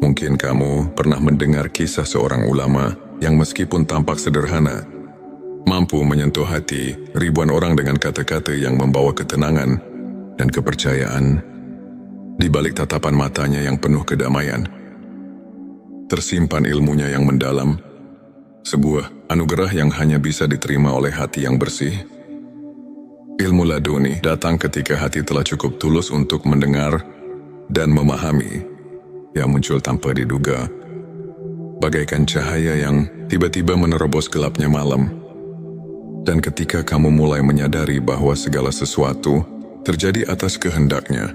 Mungkin kamu pernah mendengar kisah seorang ulama yang meskipun tampak sederhana, mampu menyentuh hati ribuan orang dengan kata-kata yang membawa ketenangan dan kepercayaan. Di balik tatapan matanya yang penuh kedamaian, tersimpan ilmunya yang mendalam, sebuah anugerah yang hanya bisa diterima oleh hati yang bersih. Ilmu laduni datang ketika hati telah cukup tulus untuk mendengar dan memahami, yang muncul tanpa diduga, bagaikan cahaya yang tiba-tiba menerobos gelapnya malam. Dan ketika kamu mulai menyadari bahwa segala sesuatu terjadi atas kehendaknya,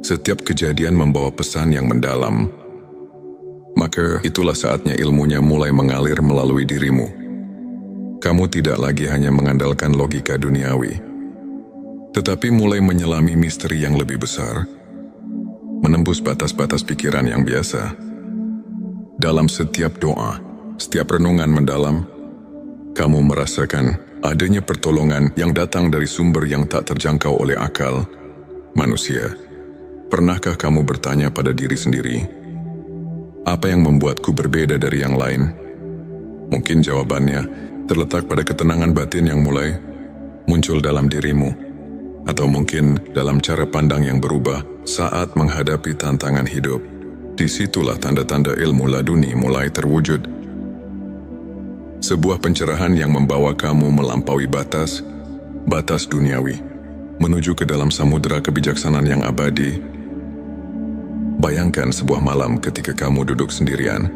setiap kejadian membawa pesan yang mendalam, maka itulah saatnya ilmunya mulai mengalir melalui dirimu. Kamu tidak lagi hanya mengandalkan logika duniawi, tetapi mulai menyelami misteri yang lebih besar, menembus batas-batas pikiran yang biasa. Dalam setiap doa, setiap renungan mendalam, kamu merasakan adanya pertolongan yang datang dari sumber yang tak terjangkau oleh akal manusia. Pernahkah kamu bertanya pada diri sendiri, apa yang membuatku berbeda dari yang lain? Mungkin jawabannya terletak pada ketenangan batin yang mulai muncul dalam dirimu, atau mungkin dalam cara pandang yang berubah saat menghadapi tantangan hidup. Disitulah tanda-tanda ilmu laduni mulai terwujud. Sebuah pencerahan yang membawa kamu melampaui batas duniawi, menuju ke dalam samudera kebijaksanaan yang abadi. Bayangkan sebuah malam ketika kamu duduk sendirian,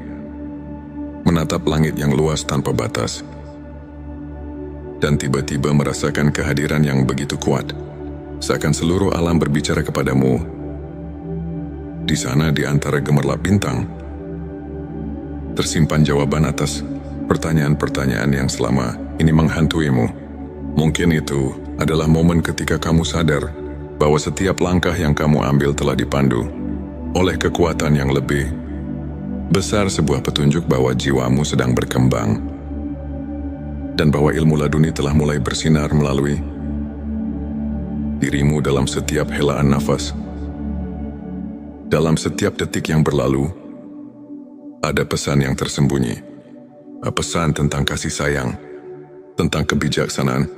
menatap langit yang luas tanpa batas, dan tiba-tiba merasakan kehadiran yang begitu kuat, seakan seluruh alam berbicara kepadamu. Di sana, di antara gemerlap bintang, tersimpan jawaban atas pertanyaan-pertanyaan yang selama ini menghantuimu. Mungkin itu adalah momen ketika kamu sadar bahwa setiap langkah yang kamu ambil telah dipandu oleh kekuatan yang lebih besar, sebuah petunjuk bahwa jiwamu sedang berkembang, dan bahwa ilmu laduni telah mulai bersinar melalui dirimu dalam setiap helaan nafas. Dalam setiap detik yang berlalu, ada pesan yang tersembunyi. Pesan tentang kasih sayang, tentang kebijaksanaan,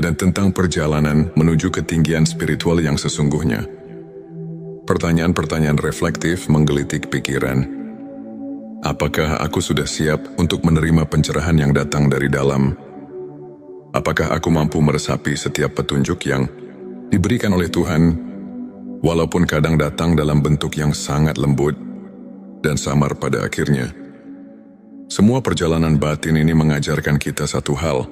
dan tentang perjalanan menuju ketinggian spiritual yang sesungguhnya. Pertanyaan-pertanyaan reflektif menggelitik pikiran. Apakah aku sudah siap untuk menerima pencerahan yang datang dari dalam? Apakah aku mampu meresapi setiap petunjuk yang diberikan oleh Tuhan, walaupun kadang datang dalam bentuk yang sangat lembut dan samar pada akhirnya? Semua perjalanan batin ini mengajarkan kita satu hal,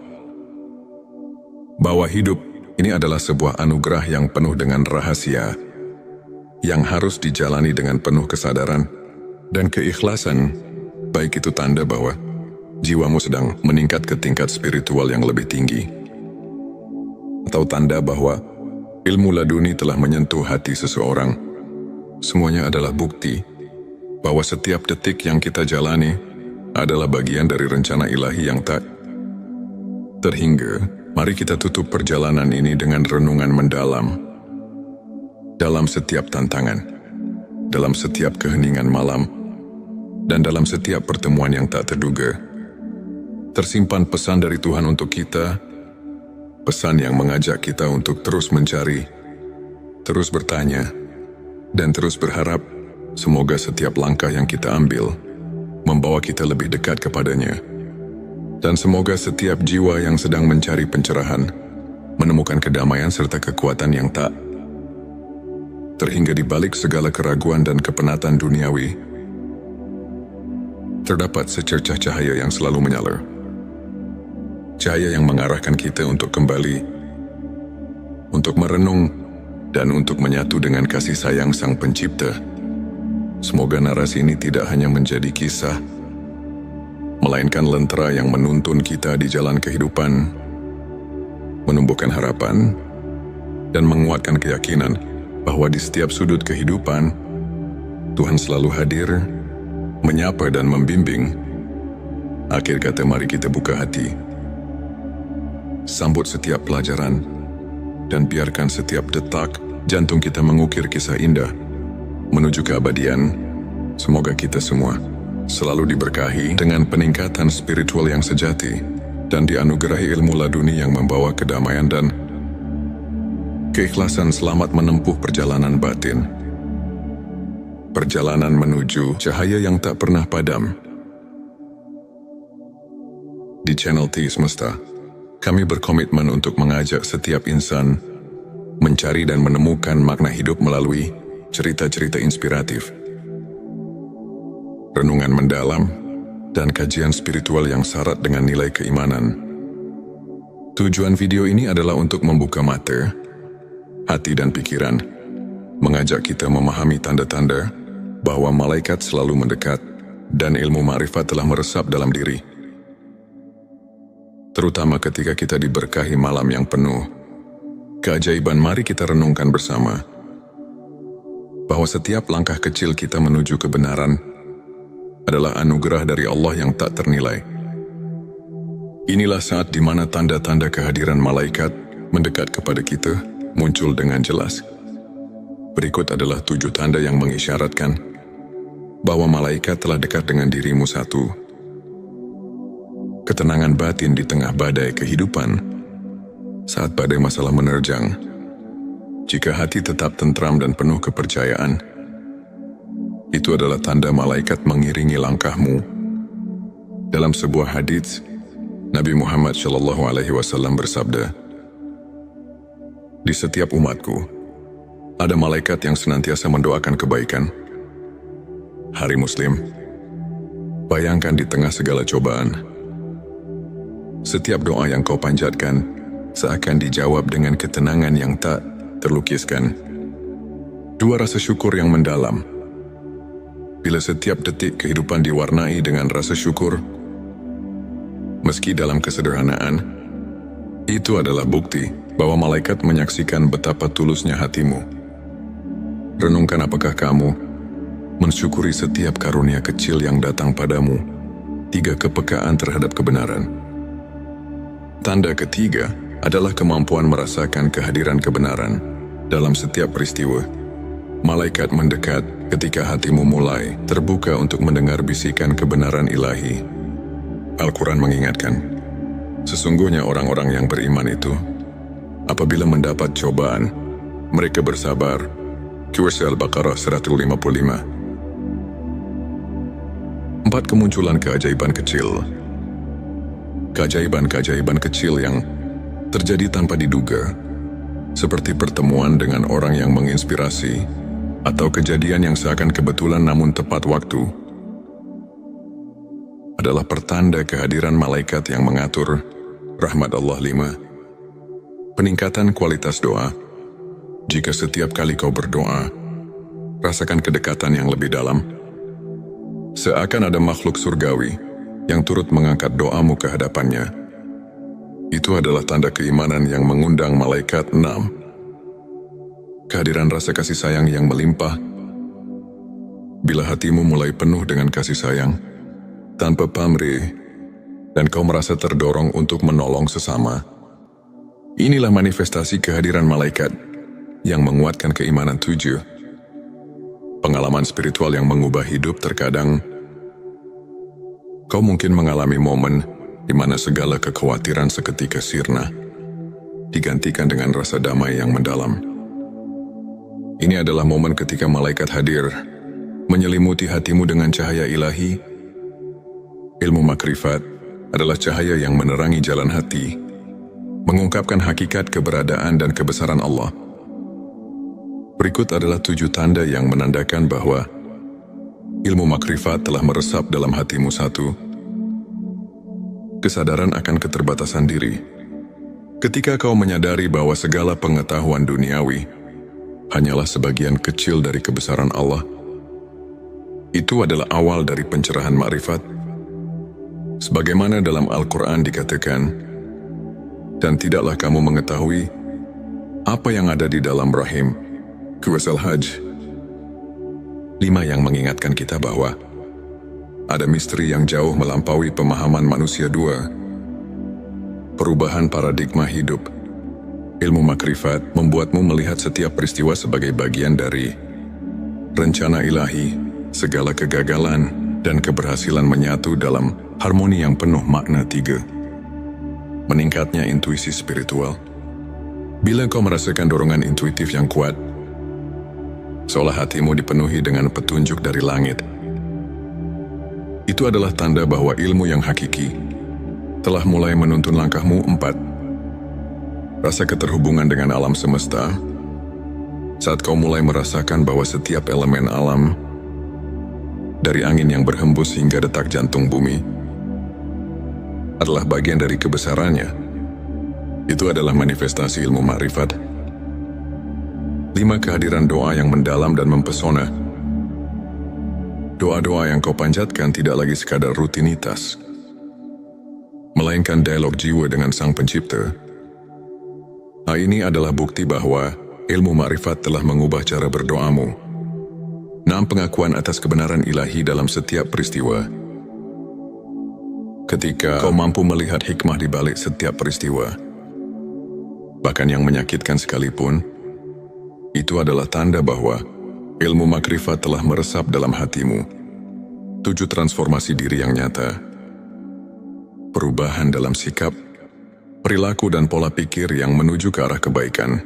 bahwa hidup ini adalah sebuah anugerah yang penuh dengan rahasia, yang harus dijalani dengan penuh kesadaran dan keikhlasan, baik itu tanda bahwa jiwamu sedang meningkat ke tingkat spiritual yang lebih tinggi, atau tanda bahwa ilmu laduni telah menyentuh hati seseorang. Semuanya adalah bukti bahwa setiap detik yang kita jalani adalah bagian dari rencana ilahi yang tak terhingga. Mari kita tutup perjalanan ini dengan renungan mendalam. Dalam setiap tantangan, dalam setiap keheningan malam, dan dalam setiap pertemuan yang tak terduga, tersimpan pesan dari Tuhan untuk kita, pesan yang mengajak kita untuk terus mencari, terus bertanya, dan terus berharap. Semoga setiap langkah yang kita ambil membawa kita lebih dekat kepadanya, dan semoga setiap jiwa yang sedang mencari pencerahan menemukan kedamaian serta kekuatan yang tak terhingga di balik segala keraguan dan kepenatan duniawi. Terdapat secercah cahaya yang selalu menyala, cahaya yang mengarahkan kita untuk kembali untuk merenung, dan untuk menyatu dengan kasih sayang Sang Pencipta. Semoga narasi ini tidak hanya menjadi kisah, melainkan lentera yang menuntun kita di jalan kehidupan, menumbuhkan harapan, dan menguatkan keyakinan bahwa di setiap sudut kehidupan, Tuhan selalu hadir, menyapa dan membimbing. Akhir kata, mari kita buka hati, sambut setiap pelajaran, dan biarkan setiap detak jantung kita mengukir kisah indah menuju keabadian. Semoga kita semua selalu diberkahi dengan peningkatan spiritual yang sejati dan dianugerahi ilmu laduni yang membawa kedamaian dan keikhlasan selamat menempuh perjalanan batin. Perjalanan menuju cahaya yang tak pernah padam. Di channel T Semesta, kami berkomitmen untuk mengajak setiap insan mencari dan menemukan makna hidup melalui cerita-cerita inspiratif, renungan mendalam, dan kajian spiritual yang syarat dengan nilai keimanan. Tujuan video ini adalah untuk membuka mata, hati dan pikiran, mengajak kita memahami tanda-tanda bahwa malaikat selalu mendekat dan ilmu ma'rifat telah meresap dalam diri. Terutama ketika kita diberkahi malam yang penuh keajaiban, mari kita renungkan bersama bahwa setiap langkah kecil kita menuju kebenaran adalah anugerah dari Allah yang tak ternilai. Inilah saat di mana tanda-tanda kehadiran malaikat mendekat kepada kita muncul dengan jelas. Berikut adalah 7 tanda yang mengisyaratkan bahwa malaikat telah dekat dengan dirimu. 1. Ketenangan batin di tengah badai kehidupan. Saat badai masalah menerjang, jika hati tetap tentram dan penuh kepercayaan, itu adalah tanda malaikat mengiringi langkahmu. Dalam sebuah hadits, Nabi Muhammad SAW bersabda, "Di setiap umatku, ada malaikat yang senantiasa mendoakan kebaikan." Hari Muslim, bayangkan di tengah segala cobaan, setiap doa yang kau panjatkan seakan dijawab dengan ketenangan yang tak terlukiskan. 2. Rasa syukur yang mendalam. Bila setiap detik kehidupan diwarnai dengan rasa syukur, meski dalam kesederhanaan, itu adalah bukti bahwa malaikat menyaksikan betapa tulusnya hatimu. Renungkan, apakah kamu mensyukuri setiap karunia kecil yang datang padamu? 3. Kepekaan terhadap kebenaran. Tanda ketiga adalah kemampuan merasakan kehadiran kebenaran dalam setiap peristiwa. Malaikat mendekat ketika hatimu mulai terbuka untuk mendengar bisikan kebenaran ilahi. Al-Quran mengingatkan, sesungguhnya orang-orang yang beriman itu, apabila mendapat cobaan, mereka bersabar. Surah Al-Baqarah 155. 4. Kemunculan keajaiban kecil. Keajaiban-keajaiban kecil yang terjadi tanpa diduga, seperti pertemuan dengan orang yang menginspirasi, atau kejadian yang seakan kebetulan namun tepat waktu, adalah pertanda kehadiran malaikat yang mengatur rahmat Allah. 5. Peningkatan kualitas doa. Jika setiap kali kau berdoa, rasakan kedekatan yang lebih dalam, seakan ada makhluk surgawi yang turut mengangkat doamu ke hadapannya. Itu adalah tanda keimanan yang mengundang malaikat. 6. Kehadiran rasa kasih sayang yang melimpah. Bila hatimu mulai penuh dengan kasih sayang, tanpa pamrih, dan kau merasa terdorong untuk menolong sesama, inilah manifestasi kehadiran malaikat yang menguatkan keimanan. 7. Pengalaman spiritual yang mengubah hidup. Terkadang, kau mungkin mengalami momen di mana segala kekhawatiran seketika sirna, digantikan dengan rasa damai yang mendalam. Ini adalah momen ketika malaikat hadir, menyelimuti hatimu dengan cahaya ilahi. Ilmu makrifat adalah cahaya yang menerangi jalan hati, mengungkapkan hakikat keberadaan dan kebesaran Allah. Berikut adalah 7 tanda yang menandakan bahwa ilmu makrifat telah meresap dalam hatimu. 1. Kesadaran akan keterbatasan diri. Ketika kau menyadari bahwa segala pengetahuan duniawi hanyalah sebagian kecil dari kebesaran Allah, itu adalah awal dari pencerahan makrifat. Sebagaimana dalam Al-Quran dikatakan, dan tidaklah kamu mengetahui apa yang ada di dalam rahim. Surah Al-Hajj 5 yang mengingatkan kita bahwa ada misteri yang jauh melampaui pemahaman manusia. 2. Perubahan paradigma hidup. Ilmu makrifat membuatmu melihat setiap peristiwa sebagai bagian dari rencana ilahi. Segala kegagalan dan keberhasilan menyatu dalam harmoni yang penuh makna. 3. Meningkatnya intuisi spiritual. Bila kau merasakan dorongan intuitif yang kuat, seolah hatimu dipenuhi dengan petunjuk dari langit, itu adalah tanda bahwa ilmu yang hakiki telah mulai menuntun langkahmu. 4. Rasa keterhubungan dengan alam semesta. Saat kau mulai merasakan bahwa setiap elemen alam, dari angin yang berhembus hingga detak jantung bumi, adalah bagian dari kebesarannya, itu adalah manifestasi ilmu makrifat. 5. Kehadiran doa yang mendalam dan mempesona. Doa-doa yang kau panjatkan tidak lagi sekadar rutinitas, melainkan dialog jiwa dengan Sang Pencipta. Hal ini adalah bukti bahwa ilmu makrifat telah mengubah cara berdoamu. 6. Pengakuan atas kebenaran ilahi dalam setiap peristiwa. Ketika kau mampu melihat hikmah di balik setiap peristiwa, bahkan yang menyakitkan sekalipun, itu adalah tanda bahwa ilmu makrifat telah meresap dalam hatimu. 7. Transformasi diri yang nyata. Perubahan dalam sikap, perilaku dan pola pikir yang menuju ke arah kebaikan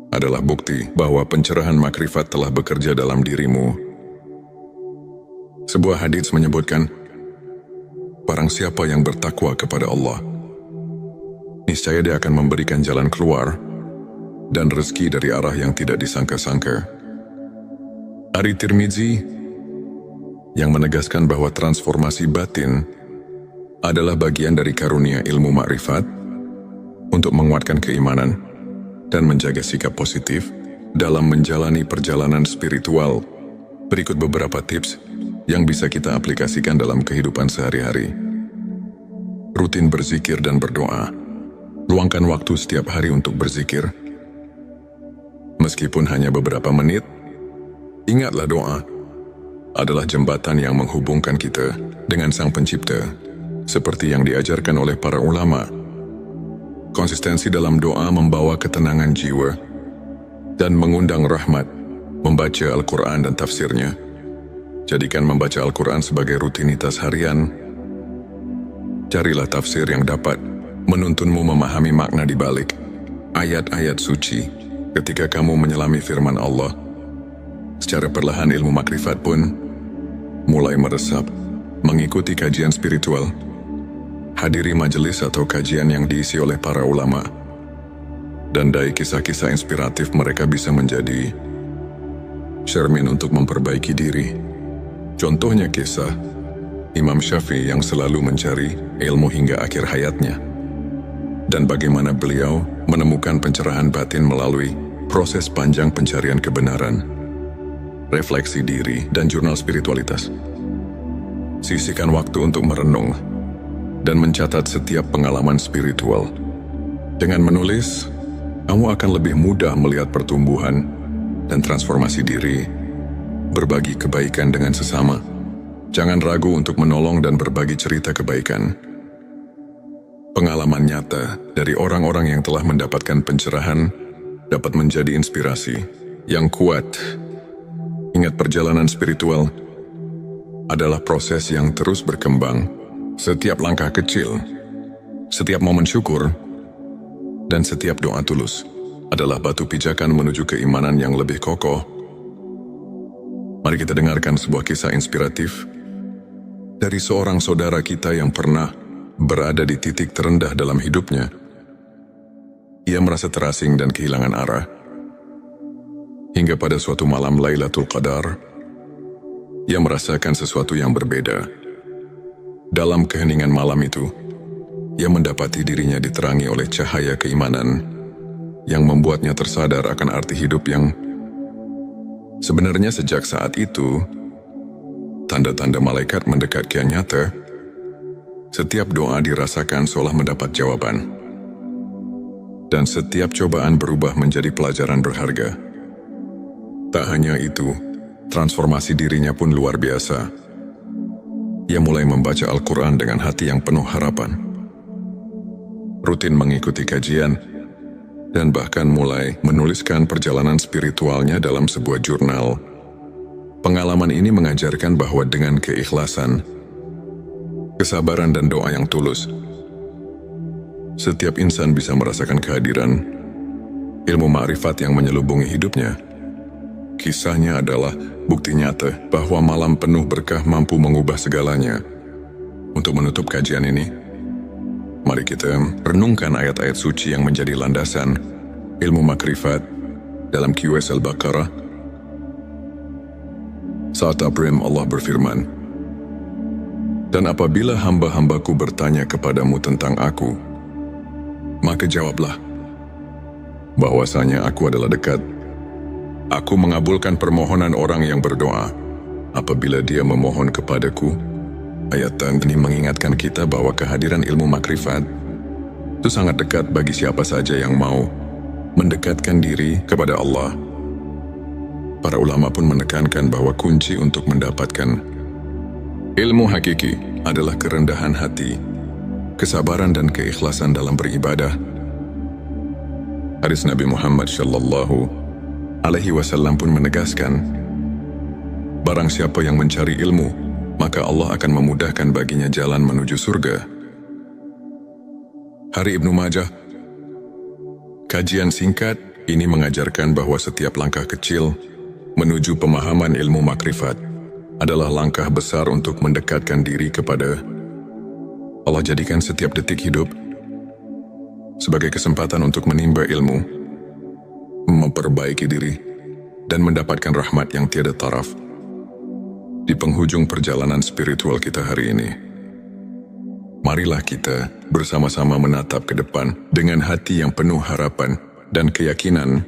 adalah bukti bahwa pencerahan makrifat telah bekerja dalam dirimu. Sebuah hadits menyebutkan, barang siapa yang bertakwa kepada Allah, niscaya dia akan memberikan jalan keluar dan rezeki dari arah yang tidak disangka-sangka. Ari Tirmizi yang menegaskan bahwa transformasi batin adalah bagian dari karunia ilmu makrifat untuk menguatkan keimanan dan menjaga sikap positif dalam menjalani perjalanan spiritual. Berikut beberapa tips yang bisa kita aplikasikan dalam kehidupan sehari-hari. Rutin berzikir dan berdoa. Luangkan waktu setiap hari untuk berzikir. Meskipun hanya beberapa menit, ingatlah doa adalah jembatan yang menghubungkan kita dengan Sang Pencipta, seperti yang diajarkan oleh para ulama. Konsistensi dalam doa membawa ketenangan jiwa dan mengundang rahmat. Membaca Al-Quran dan tafsirnya. Jadikan membaca Al-Quran sebagai rutinitas harian. Carilah tafsir yang dapat menuntunmu memahami makna di balik ayat-ayat suci. Ketika kamu menyelami firman Allah, secara perlahan ilmu makrifat pun mulai meresap. Mengikuti kajian spiritual. Hadiri majelis atau kajian yang diisi oleh para ulama. Dan dari kisah-kisah inspiratif mereka bisa menjadi cermin untuk memperbaiki diri. Contohnya kisah Imam Syafi'i yang selalu mencari ilmu hingga akhir hayatnya. Dan bagaimana beliau menemukan pencerahan batin melalui proses panjang pencarian kebenaran, refleksi diri, dan jurnal spiritualitas. Sisihkan waktu untuk merenung dan mencatat setiap pengalaman spiritual. Dengan menulis, kamu akan lebih mudah melihat pertumbuhan dan transformasi diri. Berbagi kebaikan dengan sesama. Jangan ragu untuk menolong dan berbagi cerita kebaikan. Pengalaman nyata dari orang-orang yang telah mendapatkan pencerahan dapat menjadi inspirasi yang kuat. Ingat, perjalanan spiritual adalah proses yang terus berkembang. Setiap langkah kecil, setiap momen syukur, dan setiap doa tulus adalah batu pijakan menuju keimanan yang lebih kokoh. Mari kita dengarkan sebuah kisah inspiratif dari seorang saudara kita yang pernah berada di titik terendah dalam hidupnya. Ia merasa terasing dan kehilangan arah. Hingga pada suatu malam Lailatul Qadar, ia merasakan sesuatu yang berbeda. Dalam keheningan malam itu, ia mendapati dirinya diterangi oleh cahaya keimanan yang membuatnya tersadar akan arti hidup yang sebenarnya sejak saat itu, tanda-tanda malaikat mendekat kian nyata. Setiap doa dirasakan seolah mendapat jawaban. Dan setiap cobaan berubah menjadi pelajaran berharga. Tak hanya itu, transformasi dirinya pun luar biasa. Ia mulai membaca Al-Quran dengan hati yang penuh harapan. Rutin mengikuti kajian, dan bahkan mulai menuliskan perjalanan spiritualnya dalam sebuah jurnal. Pengalaman ini mengajarkan bahwa dengan keikhlasan, kesabaran dan doa yang tulus, setiap insan bisa merasakan kehadiran ilmu ma'rifat yang menyelubungi hidupnya. Kisahnya adalah bukti nyata bahwa malam penuh berkah mampu mengubah segalanya. Untuk menutup kajian ini, mari kita renungkan ayat-ayat suci yang menjadi landasan ilmu makrifat dalam QS Al-Baqarah. Saat Abrim Allah berfirman, "Dan apabila hamba-hambaku bertanya kepadamu tentang aku, maka jawablah bahwasanya aku adalah dekat. Aku mengabulkan permohonan orang yang berdoa apabila dia memohon kepadaku." Ayat ini mengingatkan kita bahwa kehadiran ilmu makrifat itu sangat dekat bagi siapa saja yang mau mendekatkan diri kepada Allah. Para ulama pun menekankan bahwa kunci untuk mendapatkan ilmu hakiki adalah kerendahan hati, kesabaran dan keikhlasan dalam beribadah. Hadis Nabi Muhammad SAW pun menegaskan, barang siapa yang mencari ilmu, maka Allah akan memudahkan baginya jalan menuju surga. Hari Ibnu Majah. Kajian singkat ini mengajarkan bahwa setiap langkah kecil menuju pemahaman ilmu makrifat adalah langkah besar untuk mendekatkan diri kepada Allah. Jadikan setiap detik hidup sebagai kesempatan untuk menimba ilmu, memperbaiki diri, dan mendapatkan rahmat yang tiada taraf. Di penghujung perjalanan spiritual kita hari ini, marilah kita bersama-sama menatap ke depan dengan hati yang penuh harapan dan keyakinan.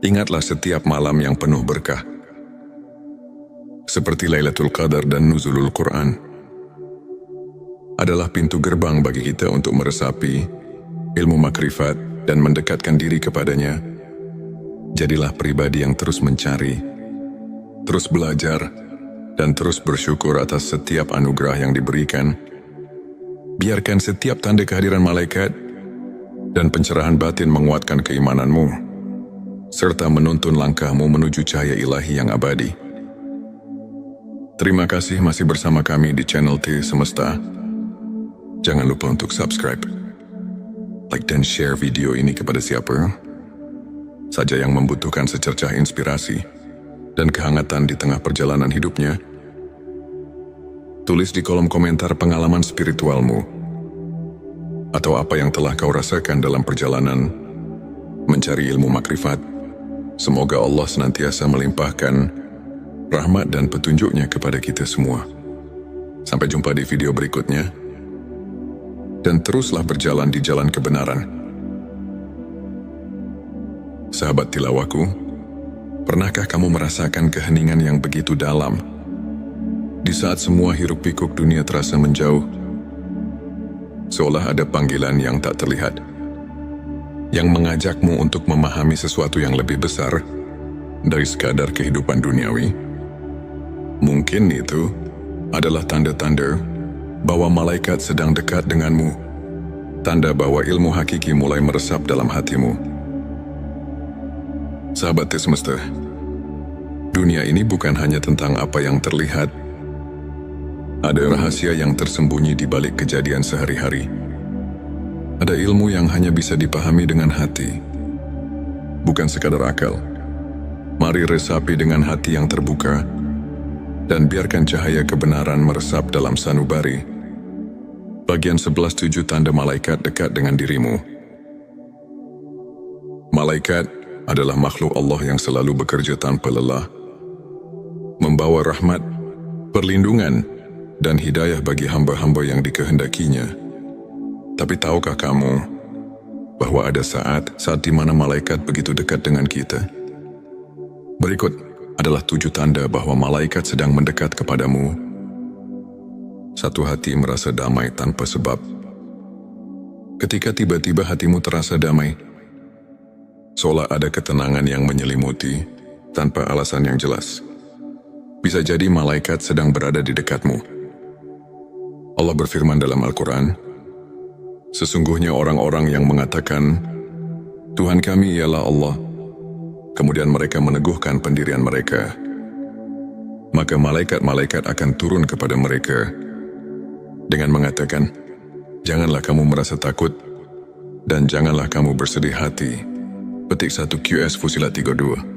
Ingatlah setiap malam yang penuh berkah, seperti Lailatul Qadar dan Nuzulul Quran, adalah pintu gerbang bagi kita untuk meresapi ilmu makrifat dan mendekatkan diri kepadanya. Jadilah pribadi yang terus mencari, terus belajar, dan terus bersyukur atas setiap anugerah yang diberikan. Biarkan setiap tanda kehadiran malaikat dan pencerahan batin menguatkan keimananmu, serta menuntun langkahmu menuju cahaya ilahi yang abadi. Terima kasih masih bersama kami di channel T Semesta. Jangan lupa untuk subscribe, like dan share video ini kepada siapa saja yang membutuhkan secercah inspirasi dan kehangatan di tengah perjalanan hidupnya. Tulis di kolom komentar pengalaman spiritualmu atau apa yang telah kau rasakan dalam perjalanan mencari ilmu makrifat. Semoga Allah senantiasa melimpahkan rahmat dan petunjuknya kepada kita semua. Sampai jumpa di video berikutnya, dan teruslah berjalan di jalan kebenaran. Sahabat tilawaku, pernahkah kamu merasakan keheningan yang begitu dalam di saat semua hiruk pikuk dunia terasa menjauh? Seolah ada panggilan yang tak terlihat yang mengajakmu untuk memahami sesuatu yang lebih besar dari sekadar kehidupan duniawi. Mungkin itu adalah tanda-tanda bahwa malaikat sedang dekat denganmu, tanda bahwa ilmu hakiki mulai meresap dalam hatimu. Sahabat Semesta, dunia ini bukan hanya tentang apa yang terlihat. Ada rahasia yang tersembunyi di balik kejadian sehari-hari. Ada ilmu yang hanya bisa dipahami dengan hati, bukan sekadar akal. Mari resapi dengan hati yang terbuka, dan biarkan cahaya kebenaran meresap dalam sanubari. Bagian 11.7 tanda malaikat dekat dengan dirimu. Malaikat adalah makhluk Allah yang selalu bekerja tanpa lelah, membawa rahmat, perlindungan, dan hidayah bagi hamba-hamba yang dikehendakinya. Tapi tahukah kamu bahwa ada saat di mana malaikat begitu dekat dengan kita? Berikut adalah 7 tanda bahwa malaikat sedang mendekat kepadamu. 1. Hati merasa damai tanpa sebab. Ketika tiba-tiba hatimu terasa damai, seolah ada ketenangan yang menyelimuti tanpa alasan yang jelas. Bisa jadi malaikat sedang berada di dekatmu. Allah berfirman dalam Al-Quran, sesungguhnya orang-orang yang mengatakan, Tuhan kami ialah Allah, kemudian mereka meneguhkan pendirian mereka, maka malaikat-malaikat akan turun kepada mereka dengan mengatakan, janganlah kamu merasa takut dan janganlah kamu bersedih hati. Petik 1 QS Fusilat 32.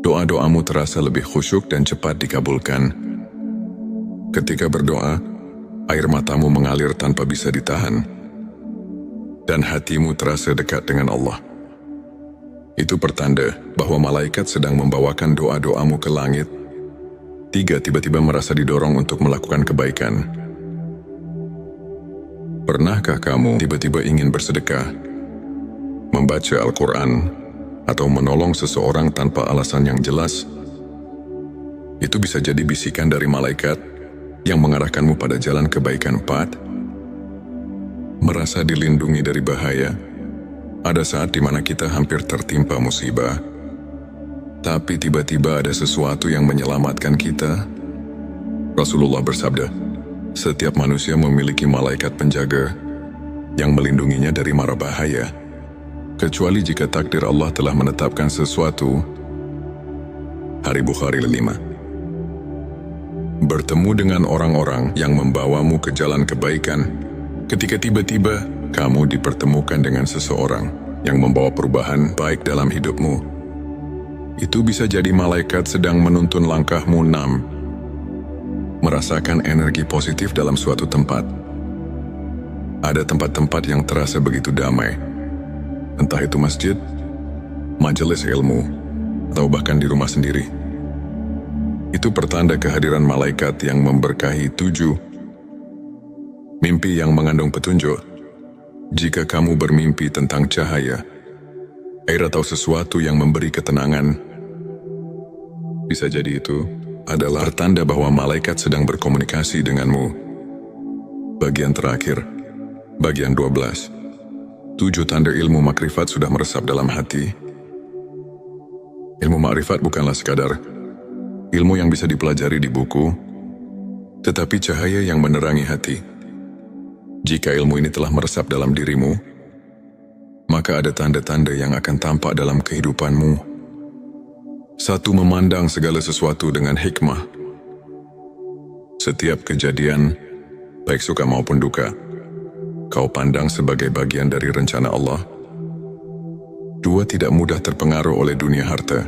Doa-doamu terasa lebih khusyuk dan cepat dikabulkan. Ketika berdoa, air matamu mengalir tanpa bisa ditahan, dan hatimu terasa dekat dengan Allah. Itu pertanda bahwa malaikat sedang membawakan doa-doamu ke langit. 3. Tiba-tiba merasa didorong untuk melakukan kebaikan. Pernahkah kamu tiba-tiba ingin bersedekah, membaca Al-Quran, atau menolong seseorang tanpa alasan yang jelas? Itu bisa jadi bisikan dari malaikat yang mengarahkanmu pada jalan kebaikan. 4. Merasa dilindungi dari bahaya. Ada saat di mana kita hampir tertimpa musibah, tapi tiba-tiba ada sesuatu yang menyelamatkan kita. Rasulullah bersabda, setiap manusia memiliki malaikat penjaga yang melindunginya dari mara bahaya, kecuali jika takdir Allah telah menetapkan sesuatu. Hari Bukhari 5. Bertemu dengan orang-orang yang membawamu ke jalan kebaikan. Ketika tiba-tiba kamu dipertemukan dengan seseorang yang membawa perubahan baik dalam hidupmu, itu bisa jadi malaikat sedang menuntun langkahmu. 6. Merasakan energi positif dalam suatu tempat. Ada tempat-tempat yang terasa begitu damai, entah itu masjid, majelis ilmu, atau bahkan di rumah sendiri. Itu pertanda kehadiran malaikat yang memberkahi. 7. Mimpi yang mengandung petunjuk. Jika kamu bermimpi tentang cahaya, air atau sesuatu yang memberi ketenangan, bisa jadi itu adalah pertanda bahwa malaikat sedang berkomunikasi denganmu. Bagian terakhir, bagian 12. 7 tanda ilmu makrifat sudah meresap dalam hati. Ilmu makrifat bukanlah sekadar ilmu yang bisa dipelajari di buku, tetapi cahaya yang menerangi hati. Jika ilmu ini telah meresap dalam dirimu, maka ada tanda-tanda yang akan tampak dalam kehidupanmu. 1. Memandang segala sesuatu dengan hikmah. Setiap kejadian, baik suka maupun duka, kau pandang sebagai bagian dari rencana Allah. 2. Tidak mudah terpengaruh oleh dunia harta,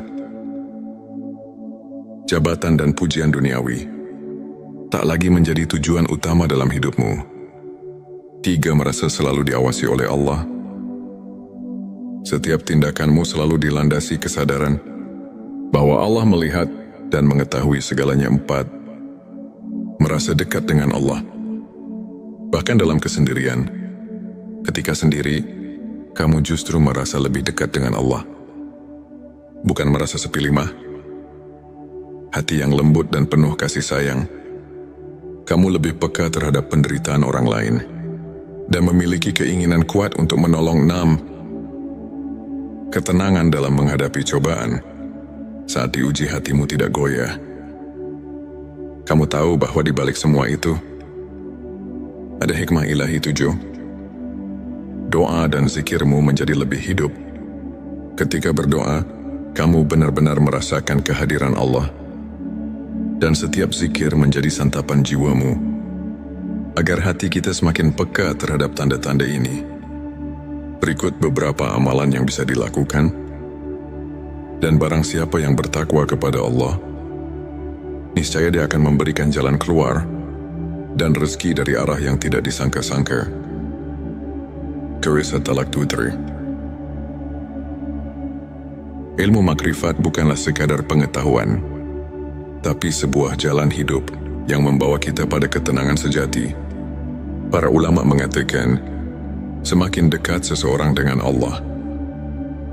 jabatan dan pujian duniawi tak lagi menjadi tujuan utama dalam hidupmu. 3. Merasa selalu diawasi oleh Allah. Setiap tindakanmu selalu dilandasi kesadaran bahwa Allah melihat dan mengetahui segalanya. 4. Merasa dekat dengan Allah, bahkan dalam kesendirian. Ketika sendiri, kamu justru merasa lebih dekat dengan Allah. Bukan merasa sepi. 5. Hati yang lembut dan penuh kasih sayang. Kamu lebih peka terhadap penderitaan orang lain dan memiliki keinginan kuat untuk menolong. 6. Ketenangan dalam menghadapi cobaan. Saat diuji, hatimu tidak goyah. Kamu tahu bahwa di balik semua itu ada hikmah ilahi. 7. Doa dan zikirmu menjadi lebih hidup. Ketika berdoa, kamu benar-benar merasakan kehadiran Allah, dan setiap zikir menjadi santapan jiwamu. Agar hati kita semakin peka terhadap tanda-tanda ini, berikut beberapa amalan yang bisa dilakukan. Dan barang siapa yang bertakwa kepada Allah, niscaya Dia akan memberikan jalan keluar dan rezeki dari arah yang tidak disangka-sangka. Qur'an Talaq 23. Ilmu makrifat bukanlah sekadar pengetahuan, tapi sebuah jalan hidup yang membawa kita pada ketenangan sejati. Para ulama mengatakan, semakin dekat seseorang dengan Allah,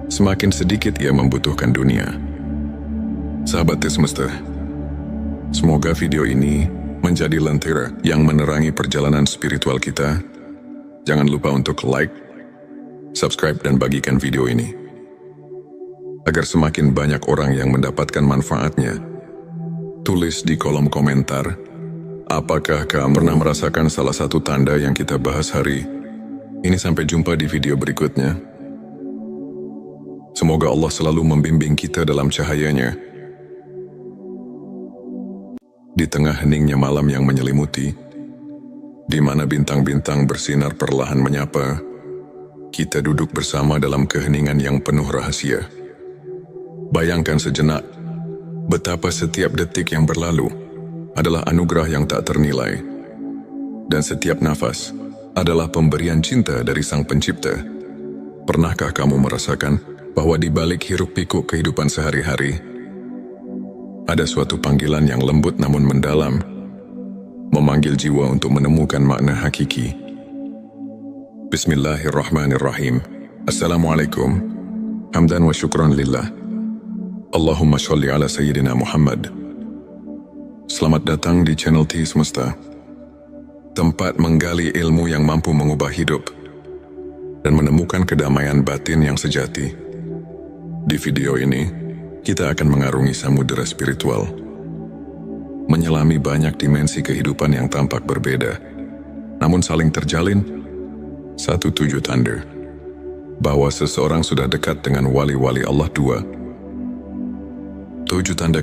semakin sedikit ia membutuhkan dunia. Sahabat semesta, semoga video ini menjadi lentera yang menerangi perjalanan spiritual kita. Jangan lupa untuk like, subscribe, dan bagikan video ini, agar semakin banyak orang yang mendapatkan manfaatnya. Tulis di kolom komentar, apakah kamu pernah merasakan salah satu tanda yang kita bahas hari ini? Sampai jumpa di video berikutnya. Semoga Allah selalu membimbing kita dalam cahayanya. Di tengah heningnya malam yang menyelimuti, di mana bintang-bintang bersinar perlahan menyapa, kita duduk bersama dalam keheningan yang penuh rahasia. Bayangkan sejenak, betapa setiap detik yang berlalu adalah anugerah yang tak ternilai, dan setiap nafas adalah pemberian cinta dari Sang Pencipta. Pernahkah kamu merasakan bahwa di balik hiruk-pikuk kehidupan sehari-hari, ada suatu panggilan yang lembut namun mendalam, memanggil jiwa untuk menemukan makna hakiki? Bismillahirrahmanirrahim. Assalamualaikum. Hamdan wa syukran lillah. Allahumma sholli ala Sayyidina Muhammad. Selamat datang di channel T Semesta, tempat menggali ilmu yang mampu mengubah hidup dan menemukan kedamaian batin yang sejati. Di video ini, kita akan mengarungi samudera spiritual, menyelami banyak dimensi kehidupan yang tampak berbeda, namun saling terjalin satu tujuan tanda bahwa seseorang sudah dekat dengan wali-wali Allah. 2. Tujuh tanda